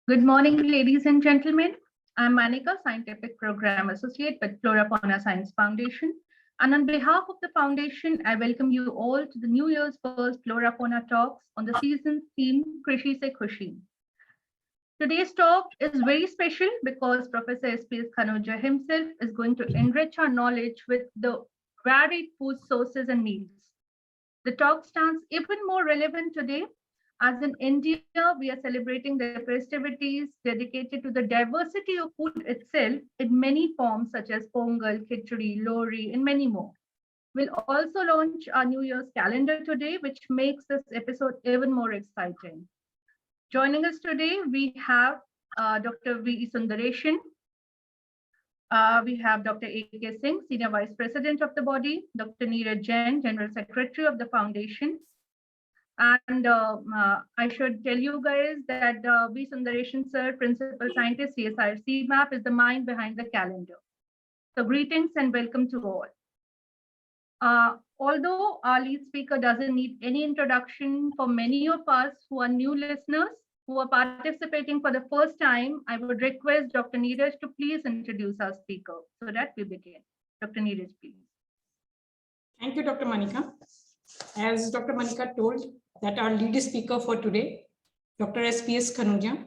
Good morning, ladies and gentlemen. I'm Manika, Scientific Program Associate with FloraFauna Science Foundation. And on behalf of the foundation, I welcome you all to the New Year's first FloraFauna Talks on the season's theme, Krishi se Khushi. Today's talk is very special because Professor S.P.S. Khanuja himself is going to enrich our knowledge with the varied food sources and meals. The talk stands even more relevant today as in India, we are celebrating the festivities dedicated to the diversity of food itself in many forms such as Pongal, Khichdi, Lohri, and many more. We'll also launch our New Year's calendar today, which makes this episode even more exciting. Joining us today, we have Dr. V. Sundareshan. We have Dr. A.K. Singh, Senior Vice President of the body, Dr. Neeraj Jain, General Secretary of the Foundation. And I should tell you guys that V. Sundareshan Sir, Principal Scientist, CSIR CMAP, is the mind behind the calendar. So greetings and welcome to all. Although our lead speaker doesn't need any introduction, for many of us who are new listeners, who are participating for the first time, I would request Dr. Neeraj to please introduce our speaker so that we begin. Dr. Neeraj, please. Thank you, Dr. Manika. As Dr. Manika told, that our lead speaker for today, Dr. S.P.S. Khanuja,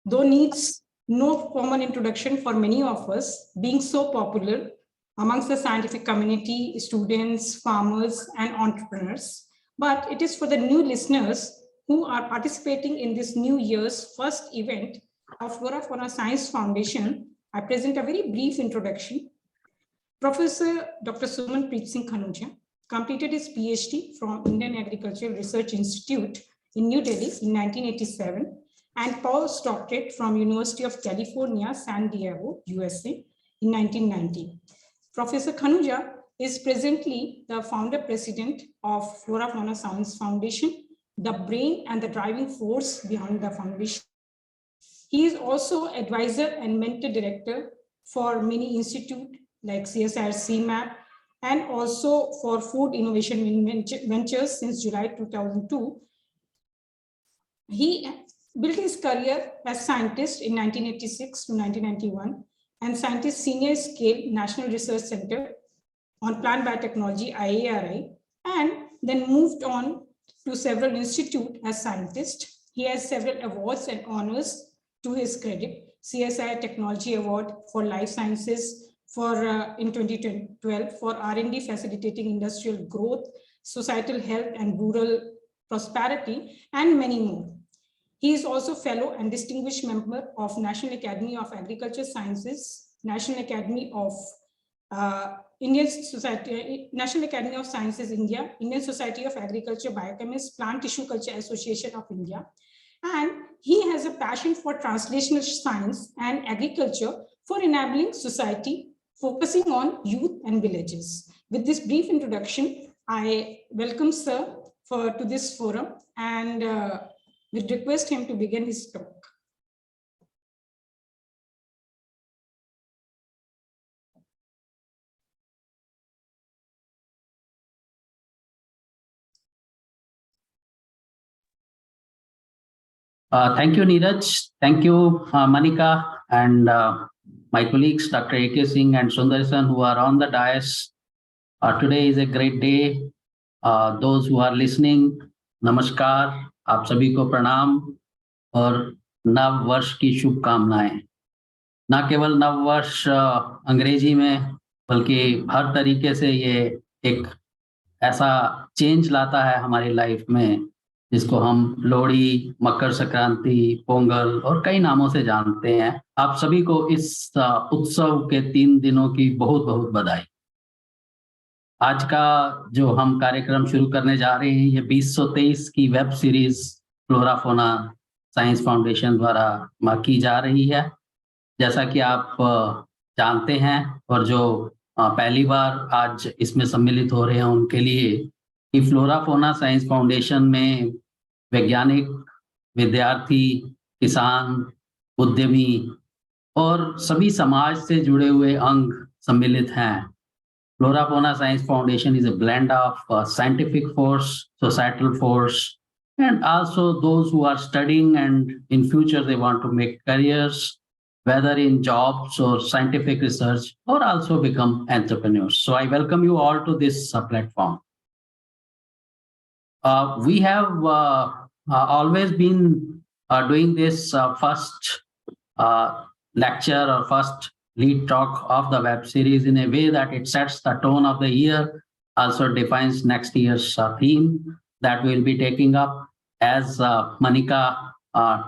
though needs no common introduction for many of us, being so popular amongst the scientific community, students, farmers, and entrepreneurs. But it is for the new listeners who are participating in this New Year's first event of FloraFauna Science Foundation. I present a very brief introduction. Professor Dr. Sumanpreet Singh Khanuja completed his PhD from Indian Agricultural Research Institute in New Delhi in 1987 and postdoctorate from University of California, San Diego, USA in 1990. Professor Khanuja is presently the founder president of FloraFauna Science Foundation, the brain and the driving force behind the foundation. He is also advisor and mentor director for many institutes like CSIR CMAP, and also for Food Innovation Ventures since July 2002. He built his career as scientist in 1986 to 1991 and scientist senior scale National Research Center on Plant Biotechnology, IARI, and then moved on to several institutes as scientist. He has several awards and honors to his credit. CSI Technology Award for Life Sciences in 2012 for R&D facilitating industrial growth, societal health and rural prosperity, and many more. He is also fellow and distinguished member of National Academy of Agriculture Sciences, National Academy of National Academy of Sciences India, Indian Society of Agriculture Biochemists, Plant Tissue Culture Association of India. And he has a passion for translational science and agriculture for enabling society, focusing on youth and villages. With this brief introduction, I welcome Sir to this forum and would request him to begin his talk. Thank you, Neeraj. Thank you, Manika, and my colleagues, Dr. A.K. Singh and Sundareshan, who are on the dais. Today is a great day. Those who are listening, namaskar, आप सभी को प्रणाम और नव वर्ष की शुभकामनाएं। न केवल नव वर्ष अंग्रेजी में, बल्कि हर तरीके से ये एक ऐसा चेंज लाता है हमारी लाइफ में, जिसको हम लोहड़ी, मकर संक्रांति, पोंगल और कई नामों से जानते हैं। आप सभी को इस उत्सव के 3 दिनों की बहुत बहुत बधाई। आज का जो हम कार्यक्रम शुरू करने जा रहे हैं, ये 2023 की वेब सीरीज फ्लोराफोना साइंस फाउंडेशन द्वारा की जा रही है। जैसा कि आप जानते हैं और जो पहली बार आज इसमें सम्मिलित हो रहे हैं उनके लिए, कि फ्लोराफोना साइंस फाउंडेशन में वैज्ञानिक, विद्यार्थी, किसान, उद्यमी और सभी समाज से जुड़े हुए अंग सम्मिलित हैं। FloraFauna Science Foundation is a blend of scientific force, societal force, and also those who are studying and in future they want to make careers, whether in jobs or scientific research, or also become entrepreneurs. So I welcome you all to this platform. We have always been doing this first lecture or first lead talk of the web series in a way that it sets the tone of the year, also defines next year's theme that we'll be taking up. As Manika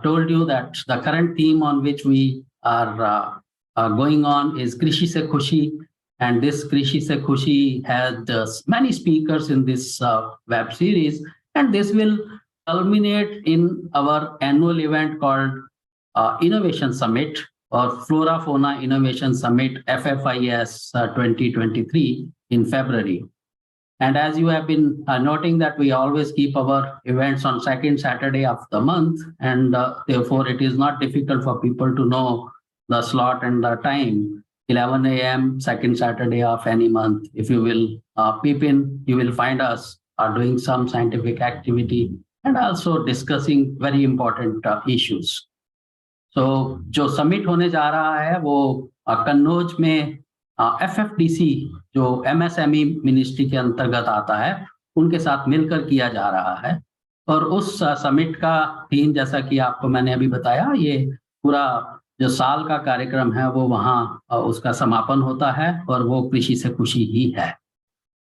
told you, that the current theme on which we are going on is Krishi se Khushi, and this Krishi se Khushi had many speakers in this web series, and this will culminate in our annual event called Innovation Summit, or FloraFauna Innovation Summit, FFIS 2023 in February. And as you have been noting that we always keep our events on second Saturday of the month, and therefore it is not difficult for people to know the slot and the time. 11 a.m. second Saturday of any month. If you will peep in, you will find us doing some scientific activity and also discussing very important issues. So जो summit होने जा रहा है वो कन्नौज में FFDC जो MSME ministry के अंतर्गत आता है उनके साथ मिलकर किया जा रहा है। और उस समिट का थीम, जैसा कि आपको मैंने अभी बताया, ये पूरा जो साल का कार्यक्रम है वो वहाँ उसका समापन होता है और वो कृषि से खुशी ही है।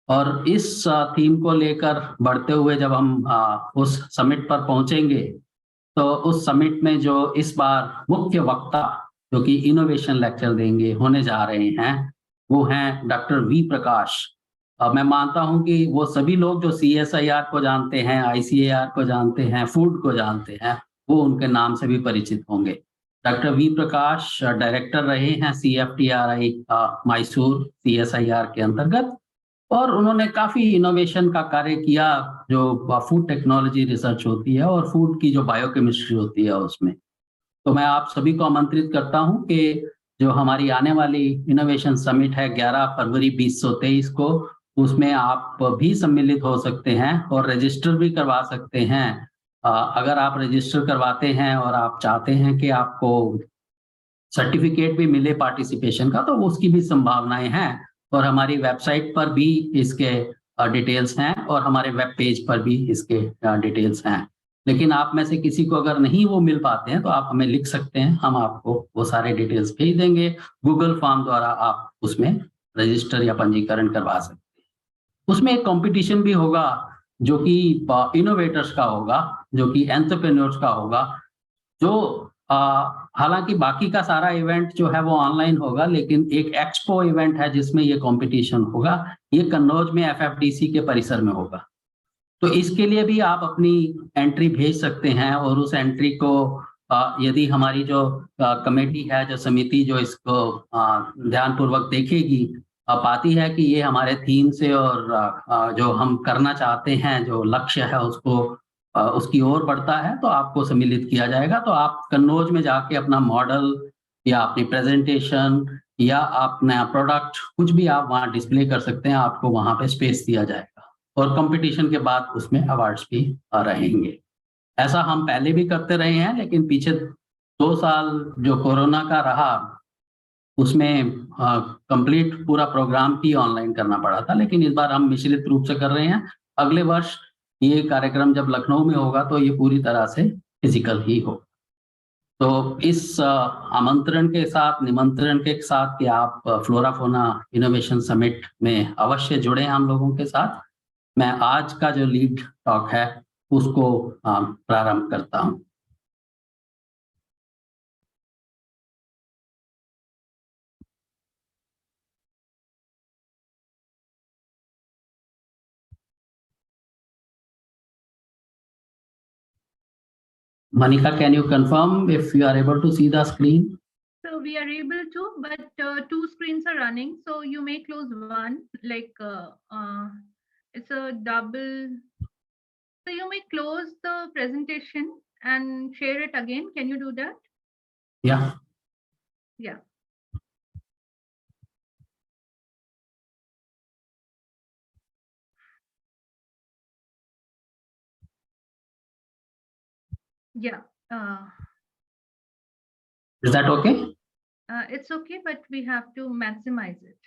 और इस थीम को लेकर बढ़ते हुए जब हम उस समिट पर पहुंचेंगे तो उस समिट में जो इस बार मुख्य वक्ता जो कि इनोवेशन लेक्चर देंगे होने जा रहे हैं वो हैं डॉक्टर वी प्रकाश। मैं मानता हूं कि वो सभी लोग जो CSIR को जानते हैं, ICAR को जानते हैं, फूड को जानते हैं, वो उनके नाम से भी परिचित होंगे। डॉक्टर वी प्रकाश डायरेक्टर रहे हैं CFTRI मैसूर CSIR के अंतर्गत, और उन्होंने काफी इनोवेशन का कार्य किया जो फूड टेक्नोलॉजी रिसर्च होती है और फूड की जो बायोकेमिस्ट्री होती है उसमें। तो मैं आप सभी को आमंत्रित करता हूं कि जो हमारी आने वाली इनोवेशन समिट है 11 फरवरी 2023 को, उसमें आप भी सम्मिलित हो सकते हैं और रजिस्टर भी करवा सकते हैं। अगर आप रजिस्टर करवाते हैं और आप चाहते हैं कि आपको सर्टिफिकेट भी मिले पार्टिसिपेशन का, तो उसकी भी संभावनाएं हैं। और हमारी वेबसाइट पर भी इसके डिटेल्स हैं और हमारे वेब पेज पर भी इसके डिटेल्स हैं। लेकिन आप में से किसी को अगर नहीं वो मिल पाते हैं तो आप हमें लिख सकते हैं, हम आपको वो सारे डिटेल्स भेज देंगे। गूगल फॉर्म द्वारा आप उसमें रजिस्टर या पंजीकरण करवा सकते हैं। उसमें एक कंपटीशन भी होगा जो कि इनोवेटर्स का होगा, जो कि एंटरप्रेन्योर्स का होगा। जो हालांकि बाकी का सारा इवेंट जो है वो ऑनलाइन होगा, लेकिन एक एक्सपो इवेंट है जिसमें ये कंपटीशन होगा। ये कन्नौज में FFDC के परिसर में होगा। तो इसके लिए भी आप अपनी एंट्री भेज सकते हैं और उस एंट्री को यदि हमारी जो कमेटी है, जो समिति जो इसको ध्यानपूर्वक देखेगी, पाती है कि ये हमारे थीम से और जो हम करना चाहते हैं, जो लक्ष्य है उसको उसकी ओर बढ़ता है, तो आपको सम्मिलित किया जाएगा। तो आप कन्नौज में जाके अपना मॉडल या अपनी प्रेजेंटेशन या अपना प्रोडक्ट कुछ भी आप वहाँ डिस्प्ले कर सकते हैं, आपको वहाँ पे स्पेस दिया जाएगा। और कंपटीशन के बाद उसमें अवार्ड्स भी रहेंगे। ऐसा हम पहले भी करते रहे हैं, लेकिन पीछे 2 साल जो कोरोना का रहा उसमें कंप्लीट पूरा प्रोग्राम ही ऑनलाइन करना पड़ा था, लेकिन इस बार हम मिश्रित रूप से कर रहे हैं। अगले वर्ष ये कार्यक्रम जब लखनऊ में होगा तो ये पूरी तरह से फिजिकल ही हो। तो इस आमंत्रण के साथ, निमंत्रण के साथ कि आप फ्लोराफोना इनोवेशन समिट में अवश्य जुड़े हम लोगों के साथ, मैं आज का जो लीड टॉक है उसको प्रारंभ करता हूं। Manika, can you confirm if you are able to see the screen? So we are able to, but 2 screens are running. So you may close one, like it's a double. So you may close the presentation and share it again. Can you do that? Yeah. Yeah. Yeah, Is that okay? it's okay, but we have to maximize it.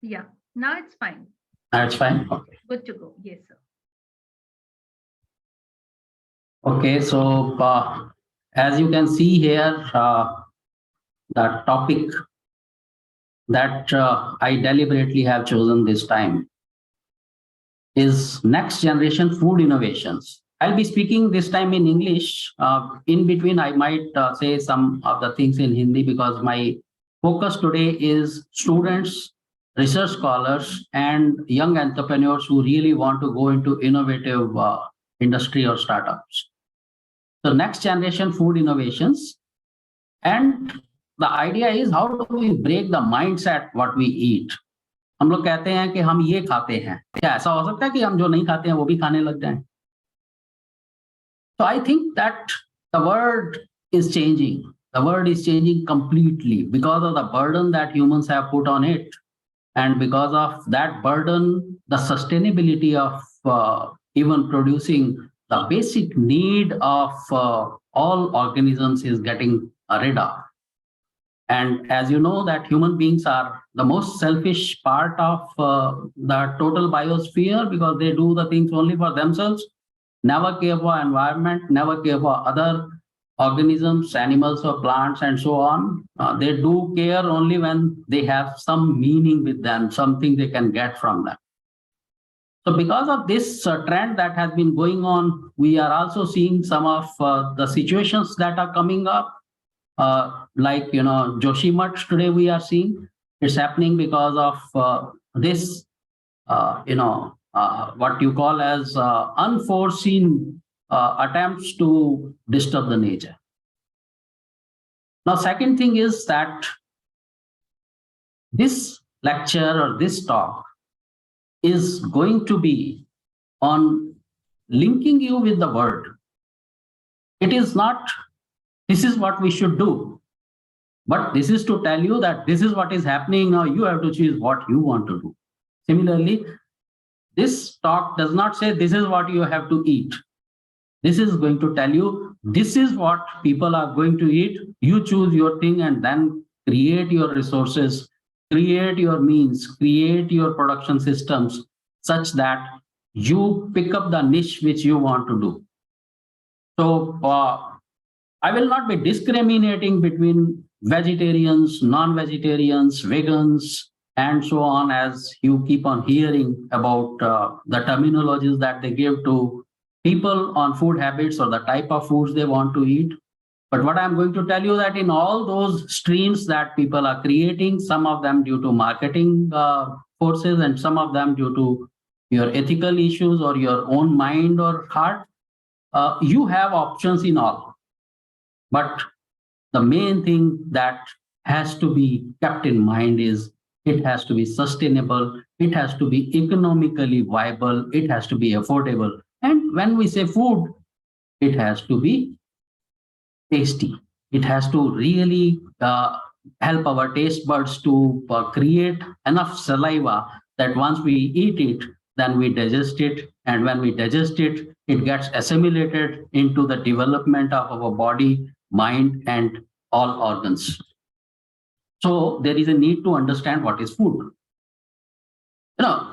Yeah, now it's fine. That's fine. Okay. Good to go. Yes, sir. Okay. So as you can see here, the topic that I deliberately have chosen this time is next generation food innovations. I'll be speaking this time in English. In between, I might say some of the things in Hindi because my focus today is students, research scholars, and young entrepreneurs who really want to go into innovative industry or startups. So next generation food innovations. And the idea is how do we break the mindset what we eat. हम लोग कहते हैं कि हम ये खाते हैं, क्या ऐसा हो सकता है कि हम जो नहीं खाते हैं वो भी खाने लग जाएं? So I think that the world is changing. The world is changing completely because of the burden that humans have put on it. And because of that burden, the sustainability of even producing the basic need of all organisms is getting rid of. And as you know, that human beings are the most selfish part of the total biosphere because they do the things only for themselves, never care for environment, never care for other organisms, animals or plants and so on. They do care only when they have some meaning with them, something they can get from them. So because of this trend that has been going on, we are also seeing some of the situations that are coming up. Like, Joshimath today we are seeing, it's happening because of this, what you call as unforeseen attempts to disturb the nature. Now, second thing is that this lecture or this talk is going to be on linking you with the world. It is not, this is what we should do. But this is to tell you that this is what is happening now. You have to choose what you want to do. Similarly, this talk does not say this is what you have to eat. This is going to tell you this is what people are going to eat. You choose your thing and then create your resources, create your means, create your production systems such that you pick up the niche which you want to do. So I will not be discriminating between vegetarians, non-vegetarians, vegans, and so on, as you keep on hearing about the terminologies that they give to people on food habits or the type of foods they want to eat. But what I'm going to tell you that in all those streams that people are creating, some of them due to marketing forces and some of them due to your ethical issues or your own mind or heart, you have options in all. But the main thing that has to be kept in mind is it has to be sustainable, it has to be economically viable, it has to be affordable. And when we say food, it has to be tasty. It has to really help our taste buds to create enough saliva that once we eat it, then we digest it. And when we digest it, it gets assimilated into the development of our body, mind, and all organs. So there is a need to understand what is food.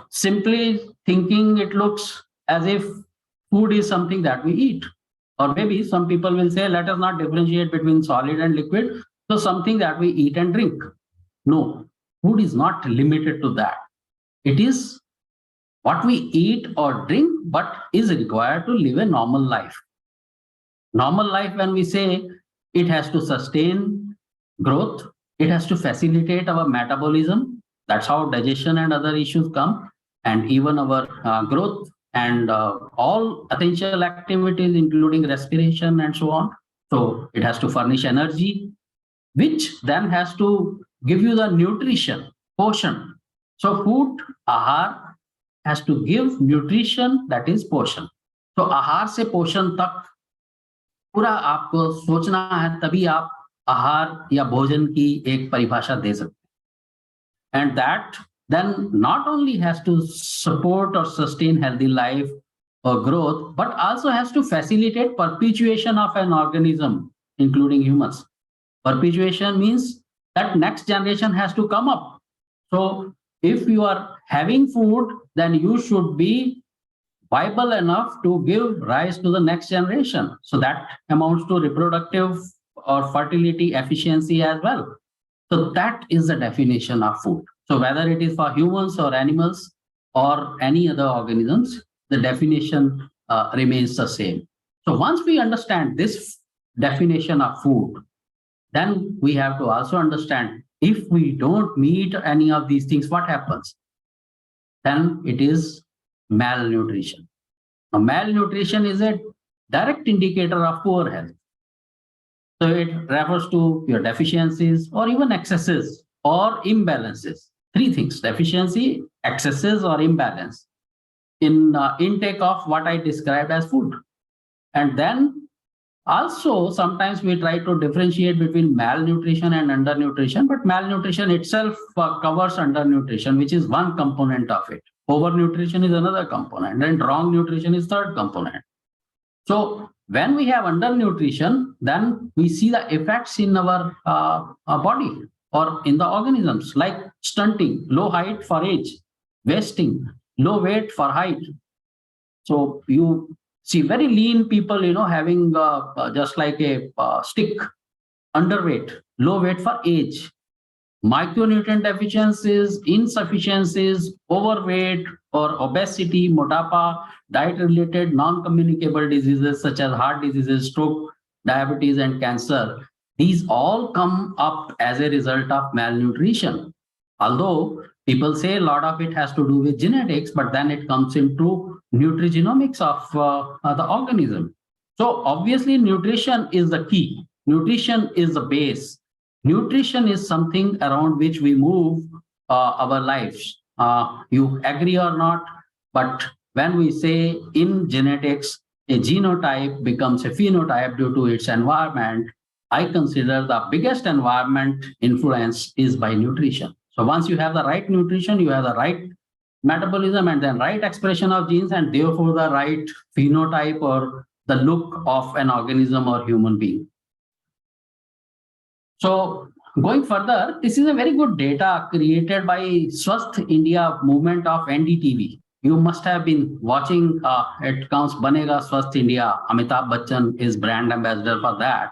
Simply thinking it looks as if food is something that we eat. Or maybe some people will say, let us not differentiate between solid and liquid. So something that we eat and drink. No, food is not limited to that. It is what we eat or drink, but is required to live a normal life. Normal life, when we say, it has to sustain growth, it has to facilitate our metabolism. That's how digestion and other issues come, and even our growth and all essential activities, including respiration and so on. So it has to furnish energy, which then has to give you the nutrition, portion. So food, ahar, has to give nutrition, that is portion. So ahar se portion tak पूरा आपको सोचना है, तभी आप आहार या भोजन की एक परिभाषा दे सकते हैं. And that then not only has to support or sustain healthy life or growth, but also has to facilitate perpetuation of an organism, including humans. Perpetuation means that next generation has to come up. So if you are having food, then you should be viable enough to give rise to the next generation. So that amounts to reproductive or fertility efficiency as well. So that is the definition of food. So whether it is for humans or animals or any other organisms, the definition remains the same. So once we understand this definition of food, then we have to also understand if we don't meet any of these things, what happens? Then it is malnutrition. Now, malnutrition is a direct indicator of poor health. So it refers to your deficiencies or even excesses or imbalances. Three things: deficiency, excesses, or imbalance in intake of what I described as food. And then also sometimes we try to differentiate between malnutrition and undernutrition, but malnutrition itself covers undernutrition, which is one component of it. Overnutrition is another component, and wrong nutrition is third component. So when we have undernutrition, then we see the effects in our body or in the organisms, like stunting, low height for age, wasting, low weight for height. So you see very lean people, having just like a stick, underweight, low weight for age, micronutrient deficiencies, insufficiencies, overweight or obesity, motapa, diet-related non-communicable diseases such as heart diseases, stroke, diabetes, and cancer. These all come up as a result of malnutrition. Although people say a lot of it has to do with genetics, but then it comes into nutrigenomics of the organism. So obviously nutrition is the key. Nutrition is the base. Nutrition is something around which we move our lives. You agree or not, but when we say in genetics, a genotype becomes a phenotype due to its environment, I consider the biggest environment influence is by nutrition. So once you have the right nutrition, you have the right metabolism and then right expression of genes, and therefore the right phenotype or the look of an organism or human being. So going further, this is a very good data created by Swasth India movement of NDTV. You must have been watching, it counts Banega Swasth India. Amitabh Bachchan is brand ambassador for that.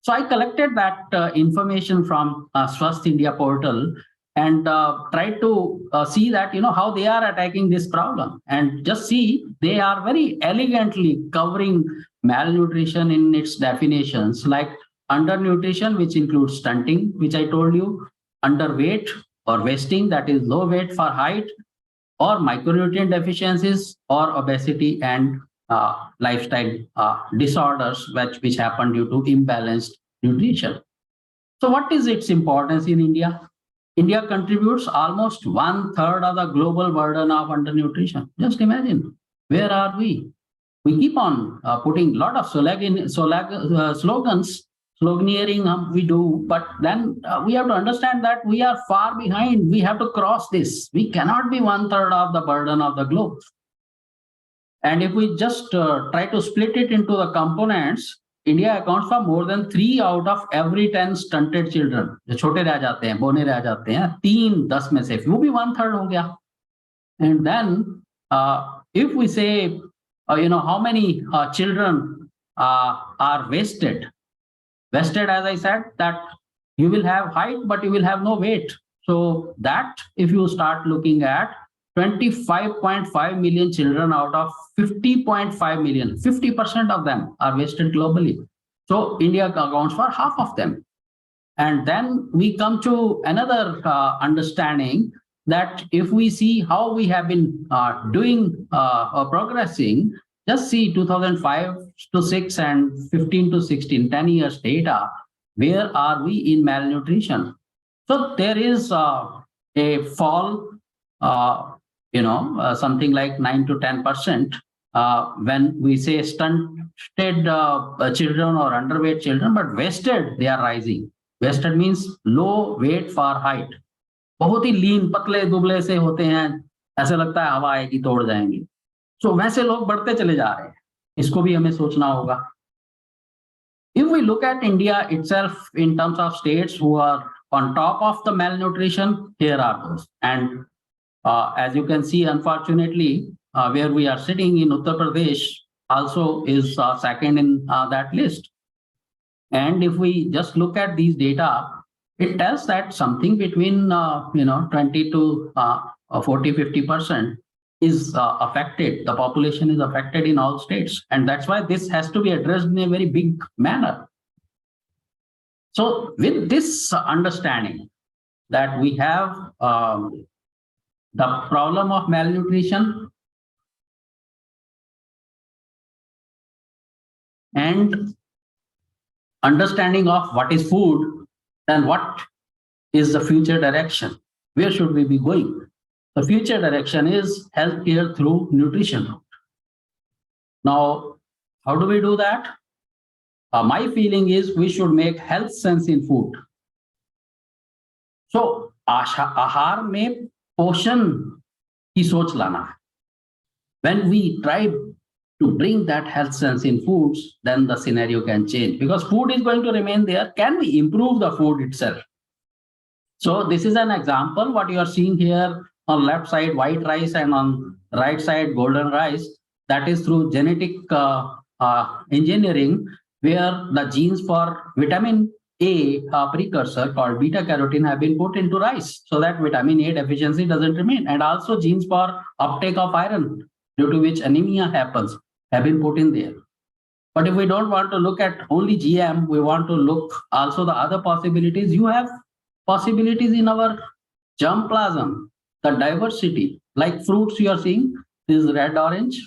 So I collected that information from Swasth India portal and tried to see that, how they are attacking this problem. And just see, they are very elegantly covering malnutrition in its definitions, like undernutrition, which includes stunting, which I told you, underweight or wasting, that is low weight for height, or micronutrient deficiencies, or obesity and lifestyle disorders which happen due to imbalanced nutrition. So what is its importance in India? India contributes almost 1/3 of the global burden of undernutrition. Just imagine, where are we? We keep on putting a lot of slogans, sloganeering we do, but then we have to understand that we are far behind. We have to cross this. We cannot be 1/3 of the burden of the globe. And if we just try to split it into the components, India accounts for more than 3 out of every 10 stunted children. जो छोटे रह जाते हैं, बोने रह जाते हैं, 3-10 में से वो भी 1/3 हो गया. And then if we say, how many children are wasted. Wasted, as I said, that you will have height, but you will have no weight. So that if you start looking at 25.5 million children out of 50.5 million, 50% of them are wasted globally. So India accounts for half of them. And then we come to another understanding that if we see how we have been doing or progressing, just see 2005 to 6 and 15 to 16, 10 years data, where are we in malnutrition? So there is a fall, something like 9 to 10% when we say stunted children or underweight children, but wasted, they are rising. Wasted means low weight for height. बहुत ही लीन, पतले दुबले से होते हैं, ऐसे लगता है हवा आएगी तोड़ जाएंगे. So वैसे लोग बढ़ते चले जा रहे हैं. इसको भी हमें सोचना होगा. If we look at India itself in terms of states who are on top of the malnutrition, here are those. And as you can see, unfortunately, where we are sitting in Uttar Pradesh also is second in that list. And if we just look at these data, it tells that something between 20 to 40-50% is affected. The population is affected in all states, and that's why this has to be addressed in a very big manner. So, with this understanding that we have the problem of malnutrition and understanding of what is food, then what is the future direction? Where should we be going? The future direction is healthcare through nutrition. Now, how do we do that? My feeling is we should make health sense in food. So, आहार में पोषण की सोच लाना है. When we try to bring that health sense in foods, then the scenario can change, because food is going to remain there. Can we improve the food itself? So this is an example. What you are seeing here on left side, white rice, and on right side, golden rice. That is through genetic engineering, where the genes for vitamin A precursor called beta carotene have been put into rice, so that vitamin A deficiency doesn't remain, and also genes for uptake of iron, due to which anemia happens, have been put in there. But if we don't want to look at only GM, we want to look also the other possibilities. You have possibilities in our germplasm, the diversity, like fruits you are seeing, this red orange,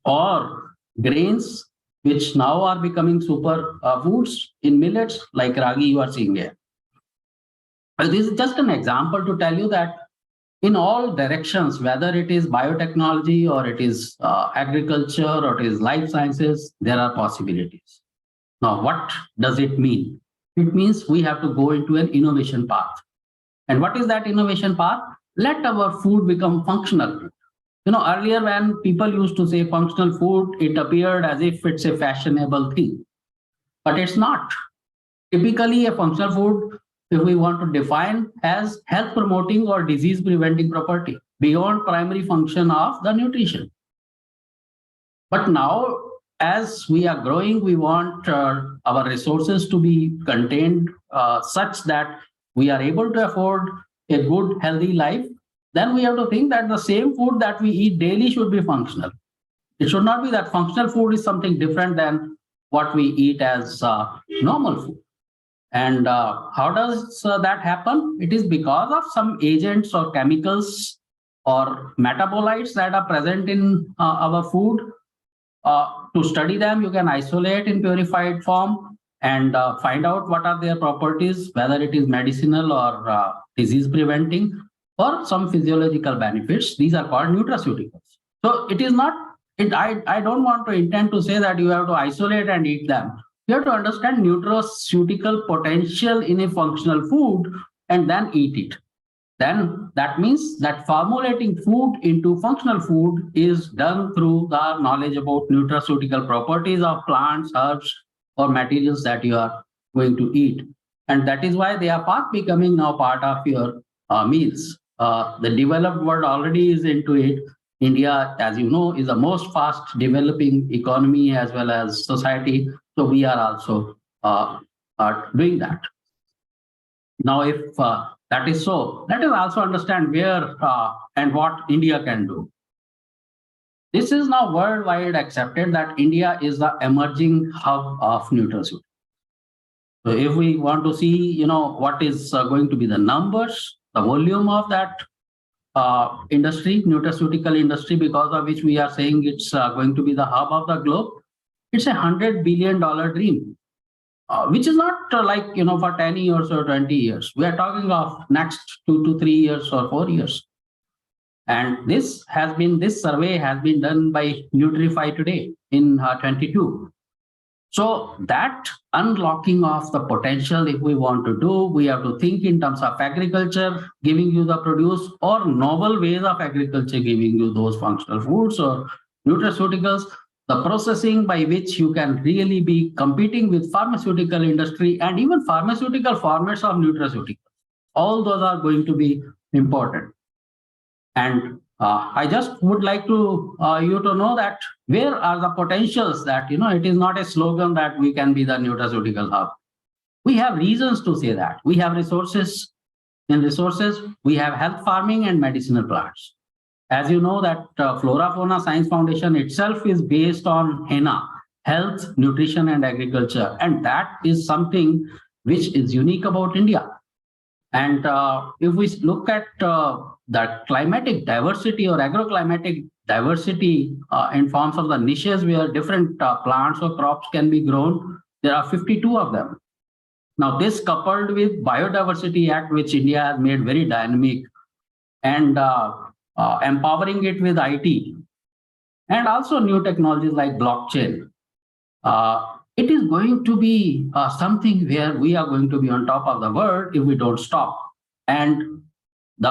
or grains, which now are becoming super foods in millets, like ragi you are seeing here. This is just an example to tell you that in all directions, whether it is biotechnology or it is agriculture or it is life sciences, there are possibilities. Now, what does it mean? It means we have to go into an innovation path. And what is that innovation path? Let our food become functional. Earlier when people used to say functional food, it appeared as if it's a fashionable thing, but it's not. Typically, a functional food, if we want to define, has health promoting or disease preventing property beyond primary function of the nutrition. But now, as we are growing, we want our resources to be contained such that we are able to afford a good, healthy life. Then we have to think that the same food that we eat daily should be functional. It should not be that functional food is something different than what we eat as normal food. And how does that happen? It is because of some agents or chemicals or metabolites that are present in our food. To study them, you can isolate in purified form and find out what are their properties, whether it is medicinal or disease preventing, or some physiological benefits. These are called nutraceuticals. So it is not, I don't want to intend to say that you have to isolate and eat them. You have to understand nutraceutical potential in a functional food and then eat it. Then that means that formulating food into functional food is done through the knowledge about nutraceutical properties of plants, herbs, or materials that you are going to eat. And that is why they are becoming now part of your meals. The developed world already is into it. India, as you know, is the most fast developing economy as well as society. So we are also doing that. Now, if that is so, let us also understand where and what India can do. This is now worldwide accepted that India is the emerging hub of nutraceuticals. So if we want to see, what is going to be the numbers, the volume of that industry, nutraceutical industry, because of which we are saying it's going to be the hub of the globe, it's $100 billion dream, which is not for 10 years or 20 years. We are talking of next 2 to 3 years or 4 years. And this survey has been done by Nutrify today in 22. So that unlocking of the potential, if we want to do, we have to think in terms of agriculture giving you the produce, or novel ways of agriculture giving you those functional foods or nutraceuticals, the processing by which you can really be competing with pharmaceutical industry and even pharmaceutical formats of nutraceuticals. All those are going to be important. And I just would like to you to know that where are the potentials that, it is not a slogan that we can be the nutraceutical hub. We have reasons to say that. We have resources. In resources, we have health farming and medicinal plants. As you know that FloraFauna Science Foundation itself is based on HENA, health, nutrition, and agriculture. And that is something which is unique about India. And if we look at the climatic diversity or agroclimatic diversity in forms of the niches where different plants or crops can be grown, there are 52 of them. Now, this coupled with Biodiversity Act, which India has made very dynamic, and empowering it with IT, and also new technologies like blockchain, it is going to be something where we are going to be on top of the world if we don't stop. And the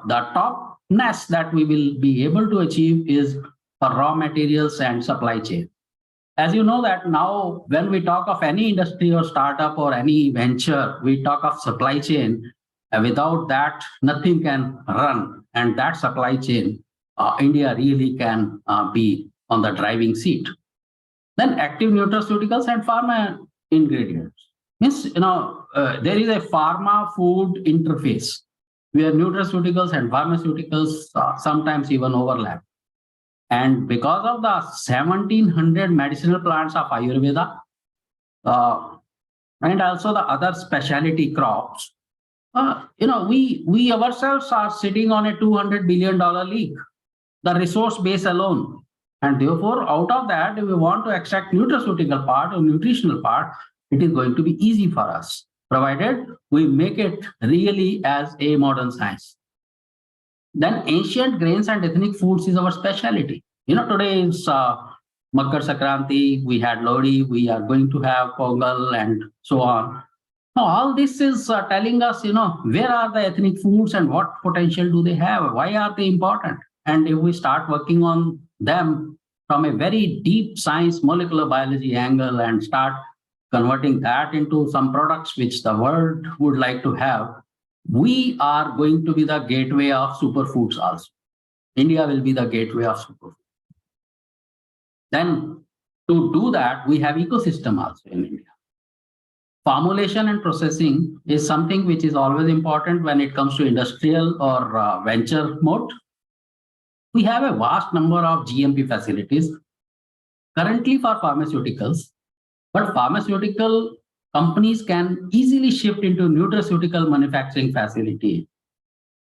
topness that we will be able to achieve is for raw materials and supply chain. As you know that now, when we talk of any industry or startup or any venture, we talk of supply chain. Without that, nothing can run. And that supply chain, India really can be on the driving seat. Then active nutraceuticals and pharma ingredients. Means, there is a pharma food interface where nutraceuticals and pharmaceuticals sometimes even overlap. And because of the 1700 medicinal plants of Ayurveda, and also the other specialty crops, we ourselves are sitting on a $200 billion leak, the resource base alone. And therefore, out of that, if we want to extract nutraceutical part or nutritional part, it is going to be easy for us, provided we make it really as a modern science. Then ancient grains and ethnic foods is our specialty. Today is Makar Sankranti, we had Lodi, we are going to have Pongal and so on. Now, all this is telling us, where are the ethnic foods and what potential do they have? Why are they important? And if we start working on them from a very deep science, molecular biology angle and start converting that into some products which the world would like to have, we are going to be the gateway of superfoods also. India will be the gateway of superfoods. Then to do that, we have ecosystem also in India. Formulation and processing is something which is always important when it comes to industrial or venture mode. We have a vast number of GMP facilities currently for pharmaceuticals, but pharmaceutical companies can easily shift into nutraceutical manufacturing facility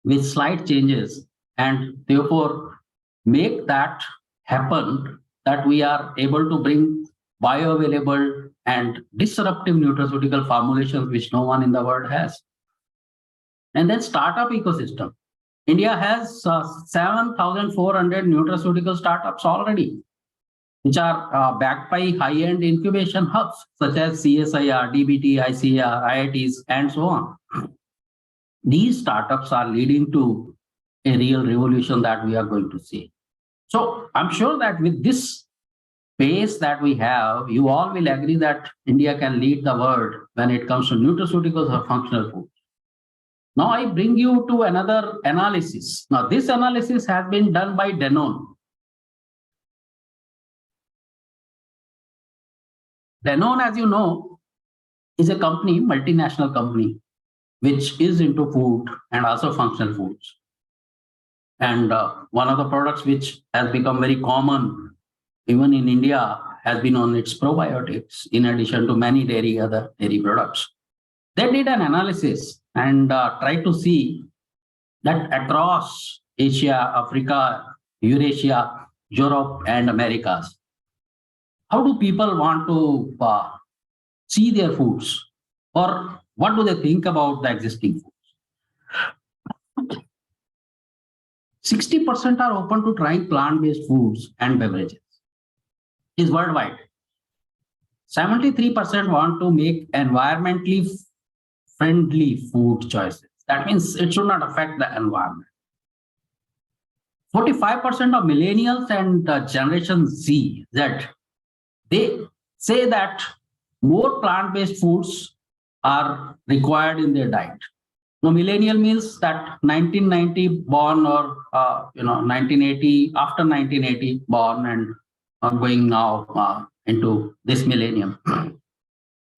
with slight changes and therefore make that happen, that we are able to bring bioavailable and disruptive nutraceutical formulations which no one in the world has. And then startup ecosystem. India has 7,400 nutraceutical startups already, which are backed by high-end incubation hubs such as CSIR, DBT, ICAR, IITs, and so on. These startups are leading to a real revolution that we are going to see. So I'm sure that with this pace that we have, you all will agree that India can lead the world when it comes to nutraceuticals or functional foods. Now I bring you to another analysis. Now this analysis has been done by Danone. Danone, as you know, is a company, multinational company, which is into food and also functional foods. And one of the products which has become very common even in India has been on its probiotics, in addition to many other dairy products. They did an analysis and tried to see that across Asia, Africa, Eurasia, Europe, and Americas, how do people want to see their foods, or what do they think about the existing foods? 60% are open to trying plant-based foods and beverages. Is worldwide. 73% want to make environmentally friendly food choices. That means it should not affect the environment. 45% of millennials and Generation Z, they say that more plant-based foods are required in their diet. Now, millennial means that 1990 born or 1980, after 1980 born and going now into this millennium.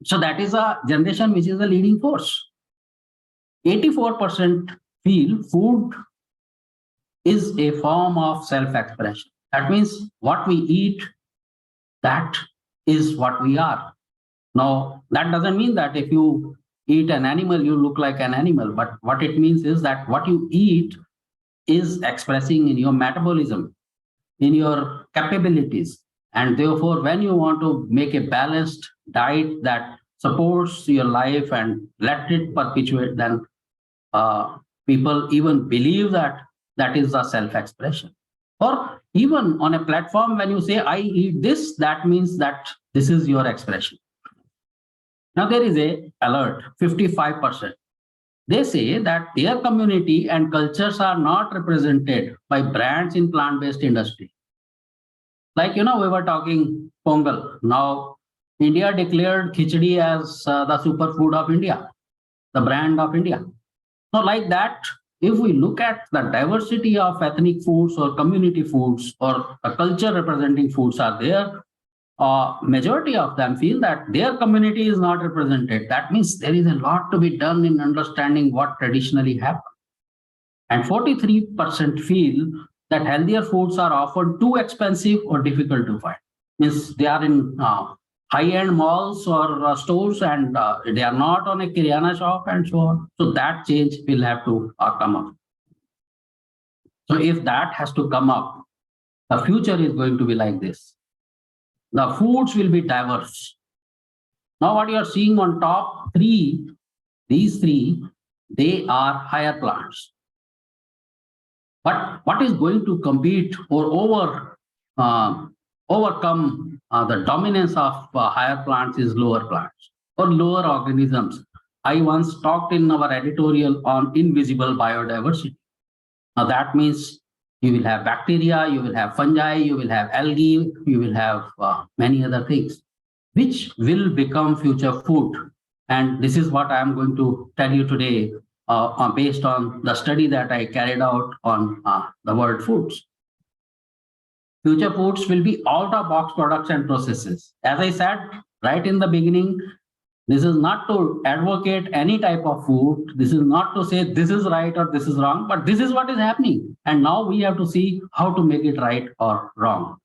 So that is a generation which is the leading force. 84% feel food is a form of self-expression. That means what we eat, that is what we are. Now, that doesn't mean that if you eat an animal, you look like an animal. But what it means is that what you eat is expressing in your metabolism, in your capabilities. And therefore, when you want to make a balanced diet that supports your life and let it perpetuate, then people even believe that that is the self-expression. Or even on a platform, when you say, I eat this, that means that this is your expression. Now there is a alert, 55%. They say that their community and cultures are not represented by brands in plant-based industry. Like, we were talking Pongal. Now, India declared khichdi as the superfood of India, the brand of India. Now, like that, if we look at the diversity of ethnic foods or community foods or a culture representing foods are there, majority of them feel that their community is not represented. That means there is a lot to be done in understanding what traditionally happened. And 43% feel that healthier foods are often too expensive or difficult to find. Means they are in high-end malls or stores and they are not on a Kirana shop and so on. So that change will have to come up. So if that has to come up, the future is going to be like this. The foods will be diverse. Now what you are seeing on top three, these three, they are higher plants. But what is going to compete or overcome the dominance of higher plants is lower plants or lower organisms. I once talked in our editorial on invisible biodiversity. Now that means you will have bacteria, you will have fungi, you will have algae, you will have many other things, which will become future food. And this is what I am going to tell you today based on the study that I carried out on the world foods. Future foods will be out-of-box products and processes. As I said right in the beginning, this is not to advocate any type of food. This is not to say this is right or this is wrong, but this is what is happening. And now we have to see how to make it right or wrong.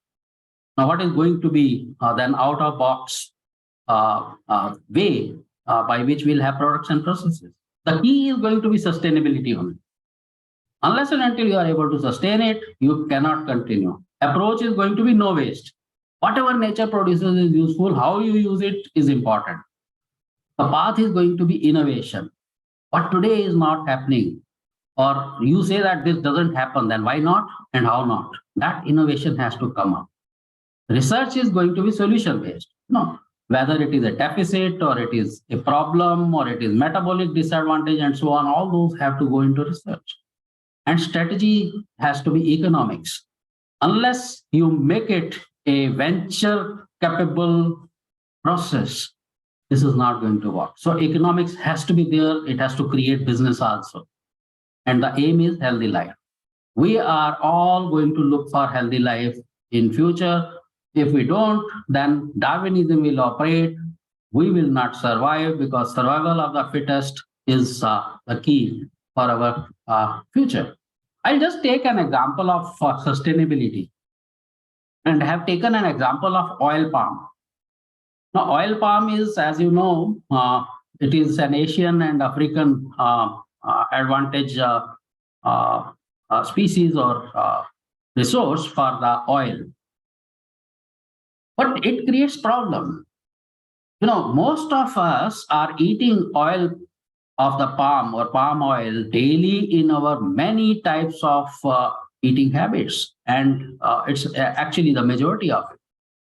Now, what is going to be then out-of-box way by which we'll have products and processes? The key is going to be sustainability only. Unless and until you are able to sustain it, you cannot continue. Approach is going to be no waste. Whatever nature produces is useful. How you use it is important. The path is going to be innovation. What today is not happening, or you say that this doesn't happen, then why not and how not? That innovation has to come up. Research is going to be solution-based. No, whether it is a deficit or it is a problem or it is metabolic disadvantage and so on, all those have to go into research. And strategy has to be economics. Unless you make it a venture-capable process, this is not going to work. So economics has to be there. It has to create business also. And the aim is healthy life. We are all going to look for healthy life in future. If we don't, then Darwinism will operate. We will not survive because survival of the fittest is the key for our future. I'll just take an example of sustainability and have taken an example of oil palm. Now, oil palm is, as you know, it is an Asian and African advantage species or resource for the oil. But it creates problem. Most of us are eating oil of the palm or palm oil daily in our many types of eating habits. And it's actually the majority of it.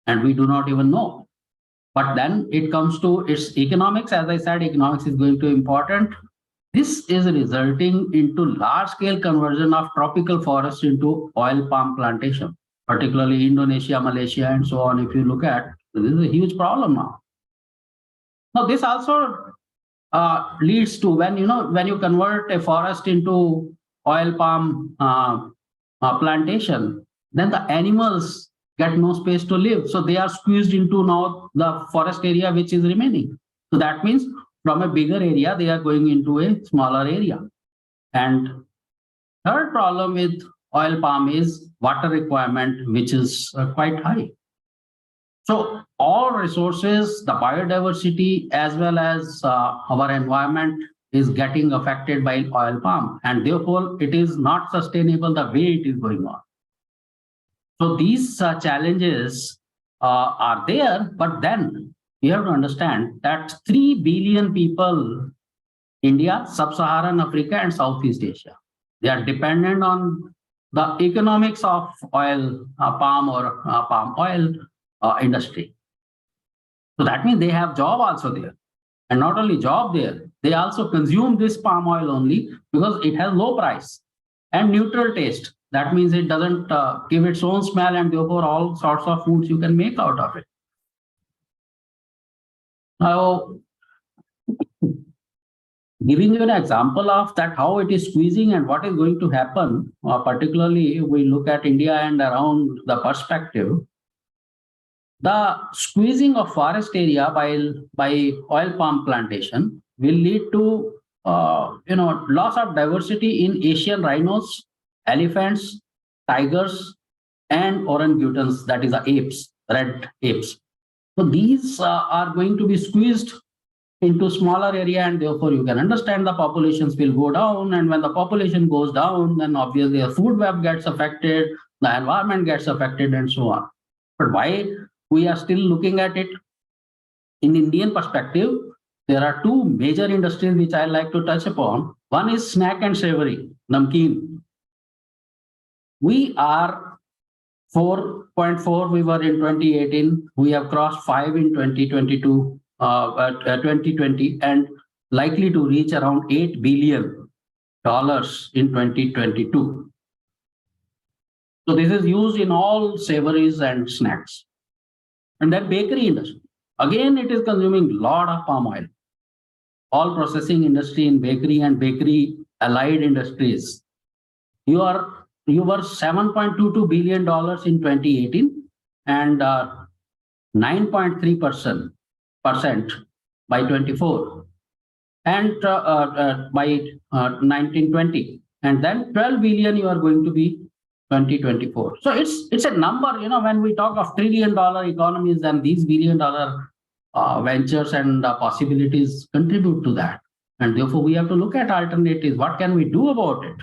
And we do not even know. But then it comes to its economics. As I said, economics is going to be important. This is resulting into large-scale conversion of tropical forests into oil palm plantation, particularly Indonesia, Malaysia, and so on. If you look at, this is a huge problem now. Now, this also leads to when you convert a forest into oil palm plantation, then the animals get no space to live. So they are squeezed into now the forest area which is remaining. So that means from a bigger area, they are going into a smaller area. And third problem with oil palm is water requirement, which is quite high. So all resources, the biodiversity, as well as our environment is getting affected by oil palm. And therefore, it is not sustainable the way it is going on. So these challenges are there, but then you have to understand that 3 billion people, India, Sub-Saharan Africa, and Southeast Asia, they are dependent on the economics of oil, palm or palm oil industry. So that means they have job also there. And not only job there, they also consume this palm oil only because it has low price and neutral taste. That means it doesn't give its own smell, and therefore all sorts of foods you can make out of it. Now, giving you an example of that, how it is squeezing and what is going to happen, particularly we look at India and around the perspective, the squeezing of forest area by oil palm plantation will lead to loss of diversity in Asian rhinos, elephants, tigers, and orangutans, that is the apes, red apes. So these are going to be squeezed into smaller area, and therefore you can understand the populations will go down. And when the population goes down, then obviously the food web gets affected, the environment gets affected, and so on. But why we are still looking at it? In Indian perspective, there are two major industries which I like to touch upon. One is snack and savory, namkeen. We are 4.4, we were in 2018. We have crossed 5 in 2022, 2020, and likely to reach around $8 billion in 2022. So this is used in all savories and snacks. And then bakery industry. Again, it is consuming a lot of palm oil. All processing industry in bakery and bakery allied industries. You were $7.22 billion in 2018 and 9.3% by 24 and by 1920, and then 12 billion you are going to be 2024. So it's a number, when we talk of $1 trillion economies, then these $1 billion ventures and possibilities contribute to that. And therefore we have to look at alternatives. What can we do about it?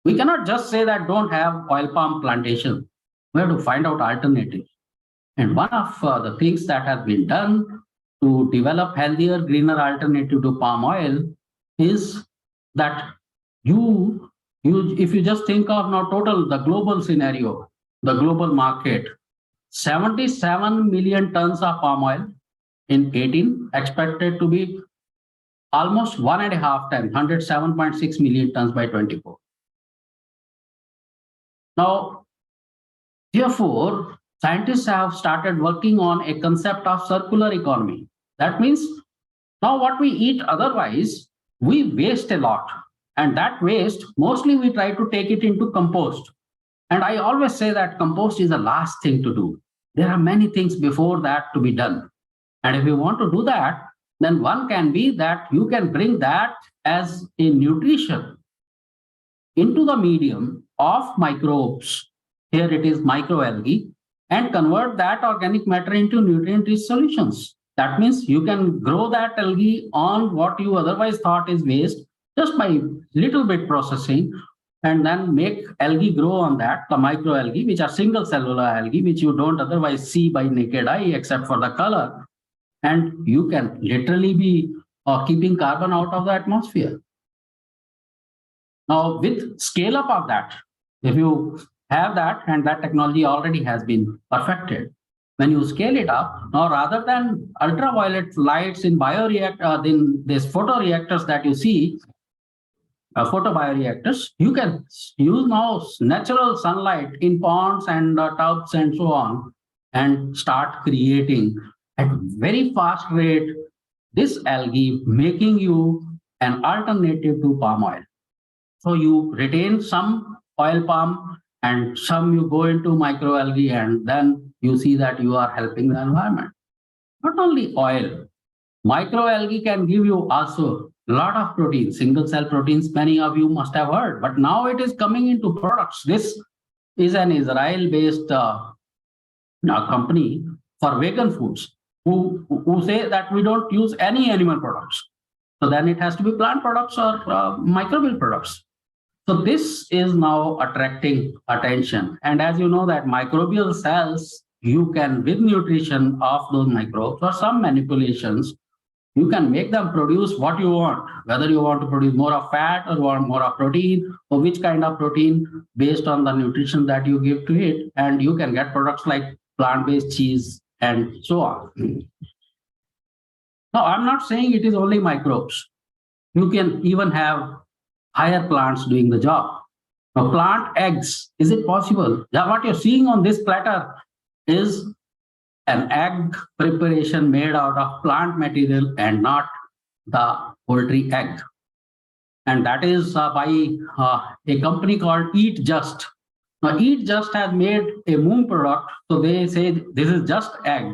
We cannot just say that don't have oil palm plantation. We have to find out alternatives. And one of the things that has been done to develop healthier, greener alternative to palm oil is that if you just think of now the global scenario, the global market, 77 million tons of palm oil in 18, expected to be almost 1.5 times, 107.6 million tons by 24. Now, therefore, scientists have started working on a concept of circular economy. That means now what we eat otherwise, we waste a lot. And that waste, mostly we try to take it into compost. And I always say that compost is the last thing to do. There are many things before that to be done. And if you want to do that, then one can be that you can bring that as a nutrition into the medium of microbes. Here it is microalgae, and convert that organic matter into nutrient-rich solutions. That means you can grow that algae on what you otherwise thought is waste just by little bit processing, and then make algae grow on that, the microalgae, which are single cellular algae, which you don't otherwise see by naked eye except for the color. And you can literally be keeping carbon out of the atmosphere. Now, with scale up of that, if you have that, and that technology already has been perfected, when you scale it up, now rather than ultraviolet lights in bioreactor, in these photoreactors that you see, photobioreactors, you can use now natural sunlight in ponds and tubs and so on, and start creating at very fast rate this algae, making you an alternative to palm oil. So you retain some oil palm and some you go into microalgae, and then you see that you are helping the environment. Not only oil, microalgae can give you also a lot of proteins, single cell proteins, many of you must have heard, but now it is coming into products. This is an Israel-based company for vegan foods who say that we don't use any animal products. So then it has to be plant products or microbial products. So this is now attracting attention. And as you know that microbial cells, you can, with nutrition of those microbes or some manipulations, you can make them produce what you want, whether you want to produce more of fat or want more of protein, or which kind of protein based on the nutrition that you give to it. And you can get products like plant-based cheese and so on. Now, I'm not saying it is only microbes. You can even have higher plants doing the job. Now, plant eggs, is it possible? What you're seeing on this platter is an egg preparation made out of plant material and not the poultry egg. And that is by a company called Eat Just. Now, Eat Just has made a moon product. So they say this is just egg.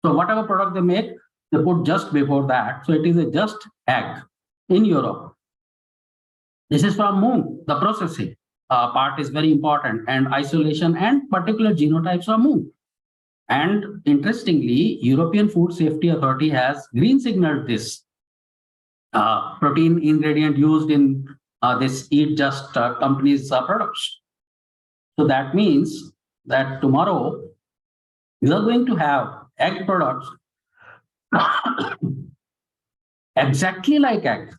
So whatever product they make, they put just before that. So it is a just egg in Europe. This is from moon. The processing part is very important, and isolation and particular genotypes from moon. And interestingly, European Food Safety Authority has green signaled this protein ingredient used in this Eat Just company's products. So that means that tomorrow you are going to have egg products exactly like egg,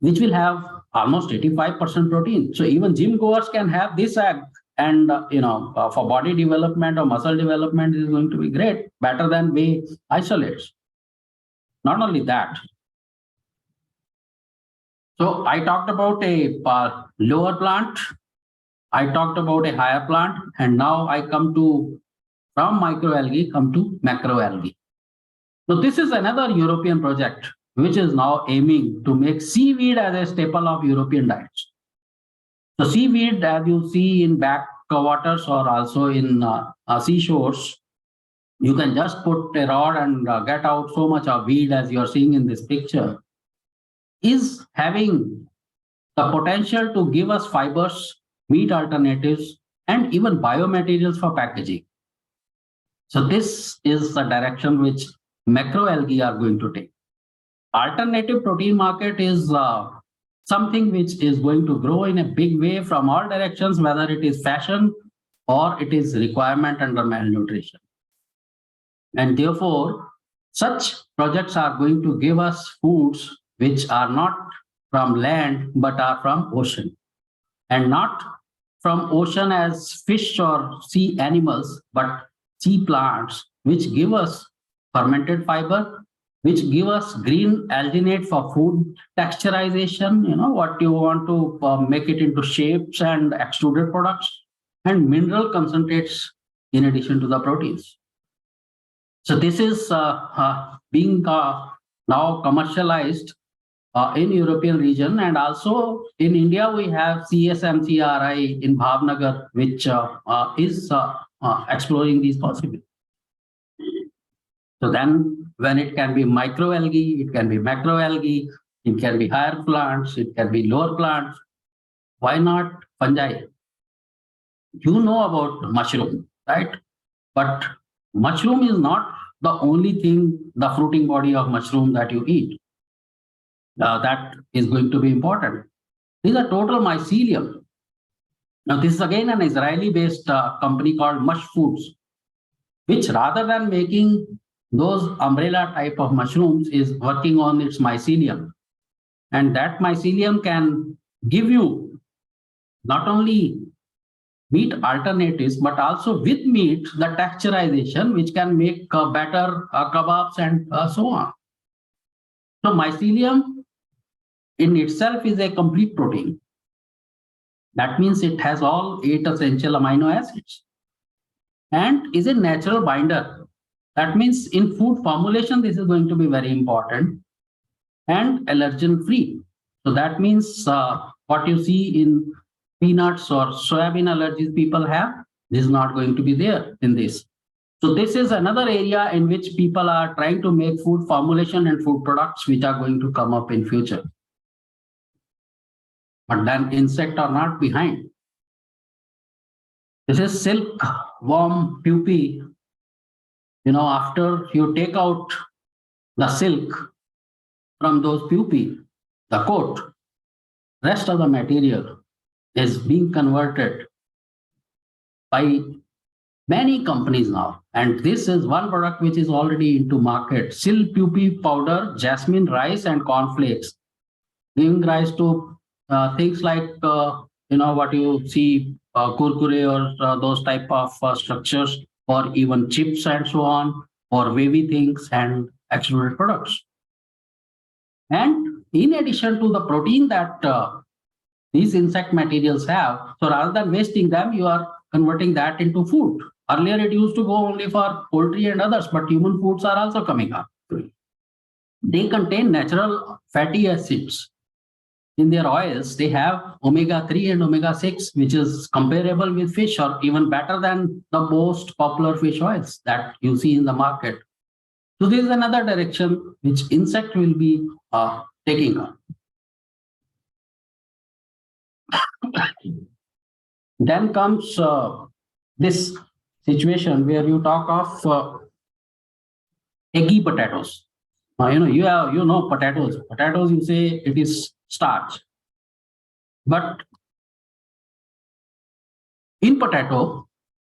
which will have almost 85% protein. So even gym goers can have this egg, and for body development or muscle development is going to be great, better than whey isolates. Not only that. So I talked about a lower plant, I talked about a higher plant, and now I come to, from microalgae, come to macroalgae. So this is another European project which is now aiming to make seaweed as a staple of European diets. So seaweed, as you see in backwaters or also in seashores, you can just put a rod and get out so much of weed as you're seeing in this picture, is having the potential to give us fibers, meat alternatives, and even biomaterials for packaging. So this is the direction which macroalgae are going to take. Alternative protein market is something which is going to grow in a big way from all directions, whether it is fashion or it is requirement under malnutrition. And therefore, such projects are going to give us foods which are not from land, but are from ocean. And not from ocean as fish or sea animals, but sea plants, which give us fermented fiber, which give us green alginate for food texturization, what you want to make it into shapes and extruded products, and mineral concentrates in addition to the proteins. So this is being now commercialized in European region, and also in India we have CSMCRI in Bhavnagar, which is exploring these possibilities. So then when it can be microalgae, it can be macroalgae, it can be higher plants, it can be lower plants. Why not fungi? You know about mushroom, right? But mushroom is not the only thing, the fruiting body of mushroom that you eat. That is going to be important. This is a total mycelium. Now, this is again an Israeli-based company called Mush Foods, which rather than making those umbrella type of mushrooms is working on its mycelium. And that mycelium can give you not only meat alternatives, but also with meat, the texturization, which can make better kebabs and so on. So mycelium in itself is a complete protein. That means it has all 8 essential amino acids and is a natural binder. That means in food formulation, this is going to be very important, and allergen free. So that means what you see in peanuts or soybean allergies people have, this is not going to be there in this. So this is another area in which people are trying to make food formulation and food products which are going to come up in future. But then insect are not behind. This is silkworm pupae. After you take out the silk from those pupae, the coat, rest of the material is being converted by many companies now. And this is one product which is already into market. Silk pupae powder, jasmine rice, and cornflakes, giving rise to things like, what you see, kurkure or those type of structures, or even chips and so on, or wavy things and extruded products. And in addition to the protein that these insect materials have, so rather than wasting them, you are converting that into food. Earlier, it used to go only for poultry and others, but human foods are also coming up. They contain natural fatty acids. In their oils, they have omega-3 and omega-6, which is comparable with fish or even better than the most popular fish oils that you see in the market. So this is another direction which insect will be taking on. Then comes this situation where you talk of eggy potatoes. You know potatoes. Potatoes, you say it is starch. But in potato,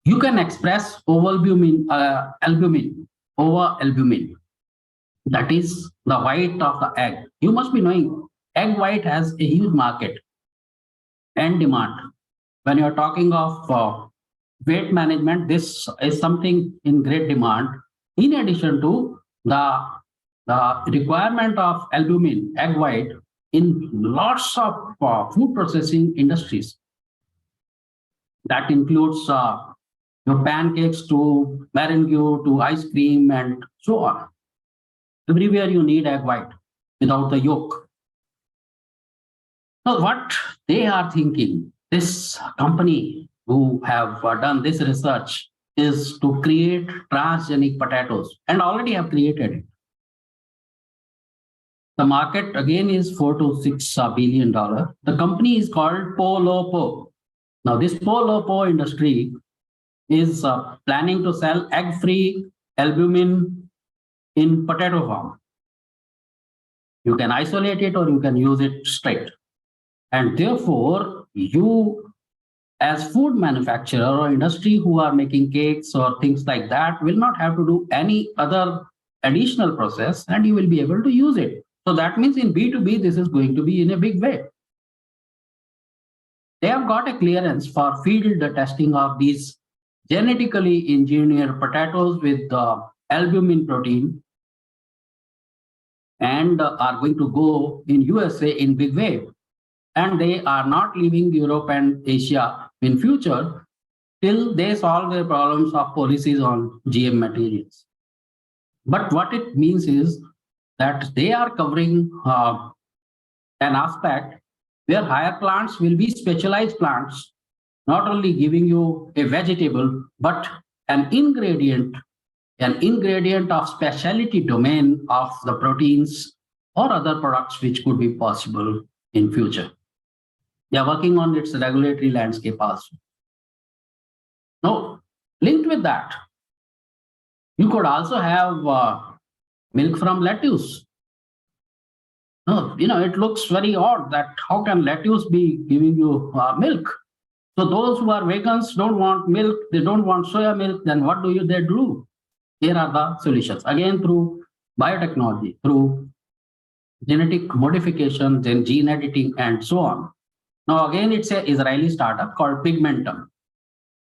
you can express albumin. That is the white of the egg. You must be knowing egg white has a huge market and demand. When you're talking of weight management, this is something in great demand. In addition to the requirement of albumin, egg white, in lots of food processing industries. That includes pancakes to meringue to ice cream and so on. Everywhere you need egg white without the yolk. Now, what they are thinking, this company who have done this research, is to create transgenic potatoes and already have created it. The market again is $4 to $6 billion. The company is called PoLoPo. Now, this PoLoPo industry is planning to sell egg-free albumin in potato form. You can isolate it or you can use it straight. And therefore, you as food manufacturer or industry who are making cakes or things like that will not have to do any other additional process and you will be able to use it. So that means in B2B, this is going to be in a big way. They have got a clearance for field testing of these genetically engineered potatoes with albumin protein and are going to go in USA in big way. And they are not leaving Europe and Asia in future till they solve their problems of policies on GM materials. But what it means is that they are covering an aspect where higher plants will be specialized plants, not only giving you a vegetable, but an ingredient of specialty domain of the proteins or other products which could be possible in future. They are working on its regulatory landscape also. Now, linked with that, you could also have milk from lettuce. No, it looks very odd that how can lettuce be giving you milk? So those who are vegans don't want milk, they don't want soya milk, then what do they do? Here are the solutions. Again, through biotechnology, through genetic modification, then gene editing, and so on. Now, again, it's an Israeli startup called Pigmentum.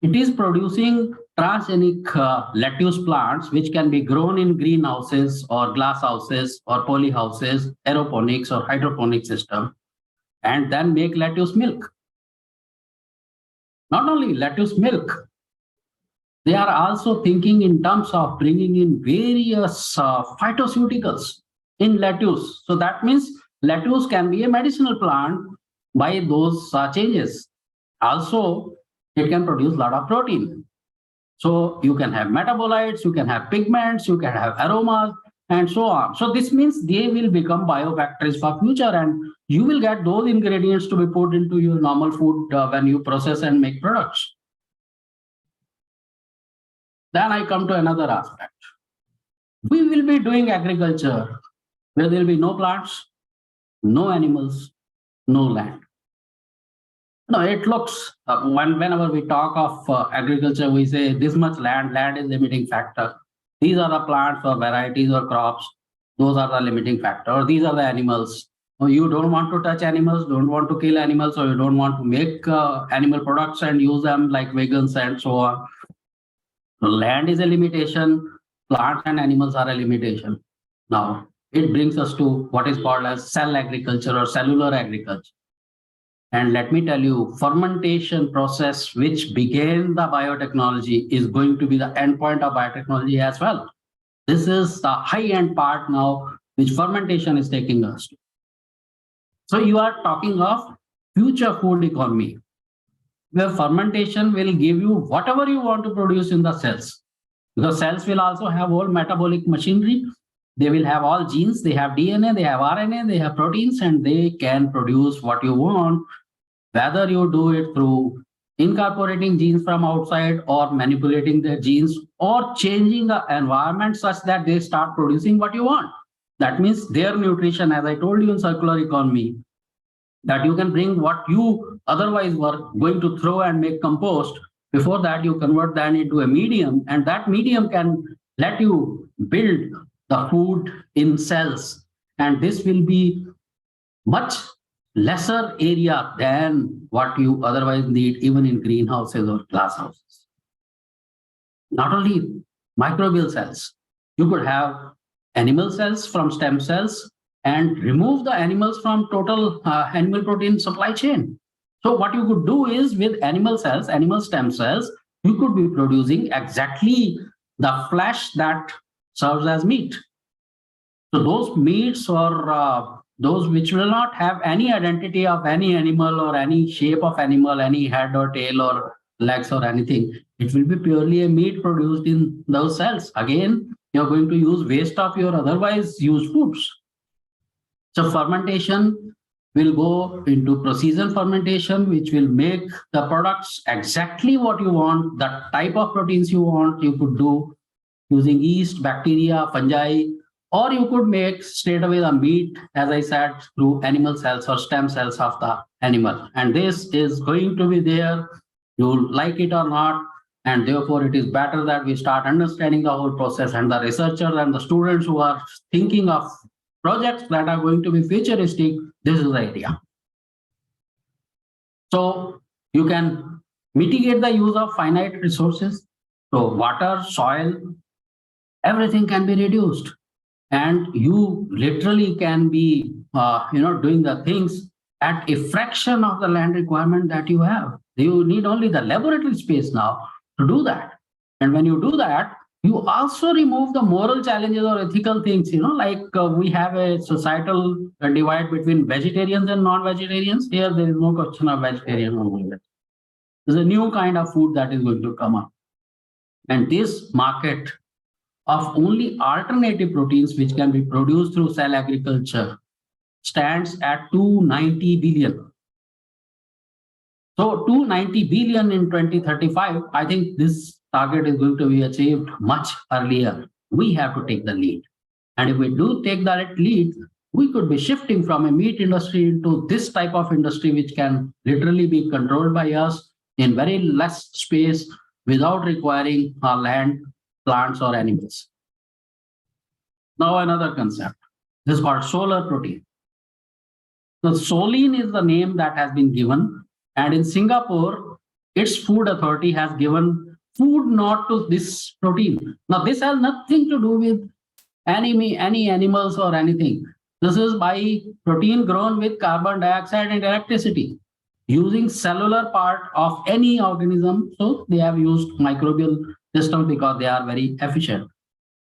it is producing transgenic lettuce plants, which can be grown in greenhouses or glass houses or poly houses, aeroponics or hydroponic system, and then make lettuce milk. Not only lettuce milk, they are also thinking in terms of bringing in various phytoceuticals in lettuce. So that means lettuce can be a medicinal plant by those changes. Also, it can produce a lot of protein. So you can have metabolites, you can have pigments, you can have aromas, and so on. So this means they will become biofactories for future, and you will get those ingredients to be put into your normal food when you process and make products. Then I come to another aspect. We will be doing agriculture where there will be no plants, no animals, no land. No, it looks, whenever we talk of agriculture, we say this much land is limiting factor. These are the plants or varieties or crops. Those are the limiting factor. Or these are the animals. Or you don't want to touch animals, don't want to kill animals, or you don't want to make animal products and use them like vegans and so on. So land is a limitation, plants and animals are a limitation. Now, it brings us to what is called as cell agriculture or cellular agriculture. And let me tell you, fermentation process, which began the biotechnology, is going to be the endpoint of biotechnology as well. This is the high-end part now, which fermentation is taking us to. So you are talking of future food economy, where fermentation will give you whatever you want to produce in the cells. Because cells will also have all metabolic machinery. They will have all genes, they have DNA, they have RNA, they have proteins, and they can produce what you want, whether you do it through incorporating genes from outside or manipulating their genes or changing the environment such that they start producing what you want. That means their nutrition, as I told you in circular economy, that you can bring what you otherwise were going to throw and make compost. Before that, you convert that into a medium, and that medium can let you build the food in cells. And this will be much lesser area than what you otherwise need, even in greenhouses or glass houses. Not only microbial cells, you could have animal cells from stem cells and remove the animals from total animal protein supply chain. So what you could do is with animal cells, animal stem cells, you could be producing exactly the flesh that serves as meat. So those meats or those which will not have any identity of any animal or any shape of animal, any head or tail or legs or anything, it will be purely a meat produced in those cells. Again, you're going to use waste of your otherwise used foods. So fermentation will go into precision fermentation, which will make the products exactly what you want, the type of proteins you want. You could do using yeast, bacteria, fungi, or you could make straight away the meat, as I said, through animal cells or stem cells of the animal. And this is going to be there, you like it or not. And therefore, it is better that we start understanding the whole process, and the researchers and the students who are thinking of projects that are going to be futuristic, this is the idea. So you can mitigate the use of finite resources. So water, soil, everything can be reduced. And you literally can be doing the things at a fraction of the land requirement that you have. You need only the laboratory space now to do that. And when you do that, you also remove the moral challenges or ethical things, like we have a societal divide between vegetarians and non-vegetarians. Here, there is no question of vegetarian or non-vegetarian. There's a new kind of food that is going to come up. And this market of only alternative proteins which can be produced through cell agriculture stands at 290 billion. So 290 billion in 2035, I think this target is going to be achieved much earlier. We have to take the lead. And if we do take that lead, we could be shifting from a meat industry into this type of industry, which can literally be controlled by us in very less space without requiring our land, plants, or animals. Now another concept. This is called solar protein. So soline is the name that has been given. And in Singapore, its food authority has given food not to this protein. Now, this has nothing to do with any animals or anything. This is by protein grown with carbon dioxide and electricity using cellular part of any organism. So they have used microbial system because they are very efficient.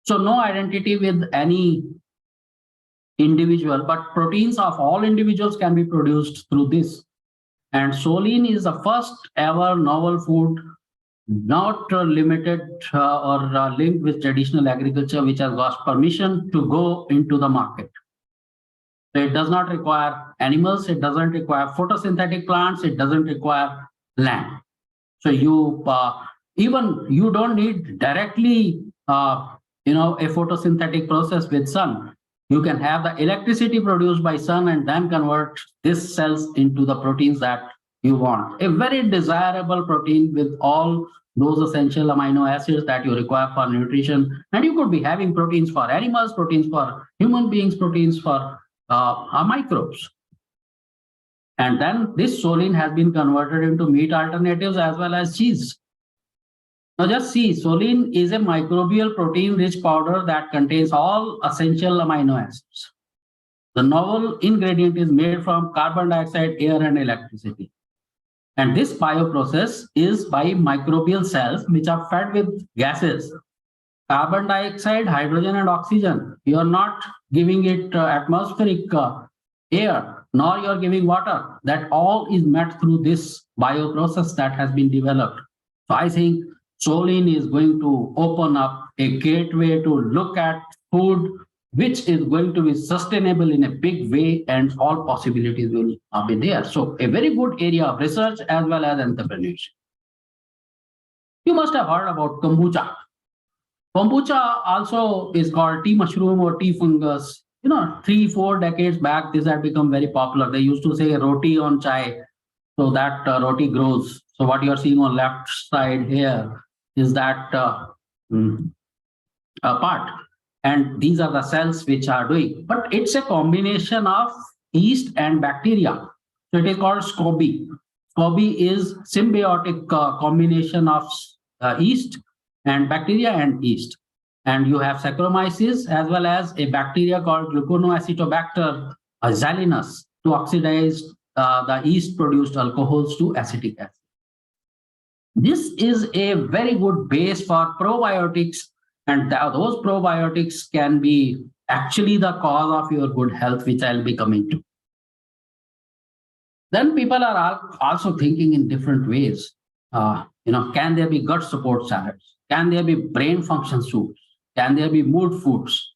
So no identity with any individual, but proteins of all individuals can be produced through this. And soline is the first ever novel food not limited or linked with traditional agriculture, which has got permission to go into the market. So it does not require animals, it doesn't require photosynthetic plants, it doesn't require land. So you even you don't need directly a photosynthetic process with sun. You can have the electricity produced by sun and then convert these cells into the proteins that you want. A very desirable protein with all those essential amino acids that you require for nutrition. And you could be having proteins for animals, proteins for human beings, proteins for microbes. And then this soline has been converted into meat alternatives as well as cheese. Now just see, soline is a microbial protein-rich powder that contains all essential amino acids. The novel ingredient is made from carbon dioxide, air, and electricity. And this bioprocess is by microbial cells which are fed with gases, carbon dioxide, hydrogen, and oxygen. You are not giving it atmospheric air, nor you are giving water. That all is met through this bioprocess that has been developed. So I think soline is going to open up a gateway to look at food which is going to be sustainable in a big way, and all possibilities will be there. So a very good area of research as well as entrepreneurship. You must have heard about kombucha. Kombucha also is called tea mushroom or tea fungus. 3-4 decades back, this had become very popular. They used to say roti on chai, so that roti grows. So what you are seeing on left side here is that part. And these are the cells which are doing. But it's a combination of yeast and bacteria. So it is called SCOBY. SCOBY is symbiotic combination of yeast and bacteria and yeast. And you have Saccharomyces as well as a bacteria called Gluconoacetobacter xylinus to oxidize the yeast-produced alcohols to acetic acid. This is a very good base for probiotics, and those probiotics can be actually the cause of your good health, which I'll be coming to. Then people are also thinking in different ways. Can there be gut support salads? Can there be brain function soups? Can there be mood foods?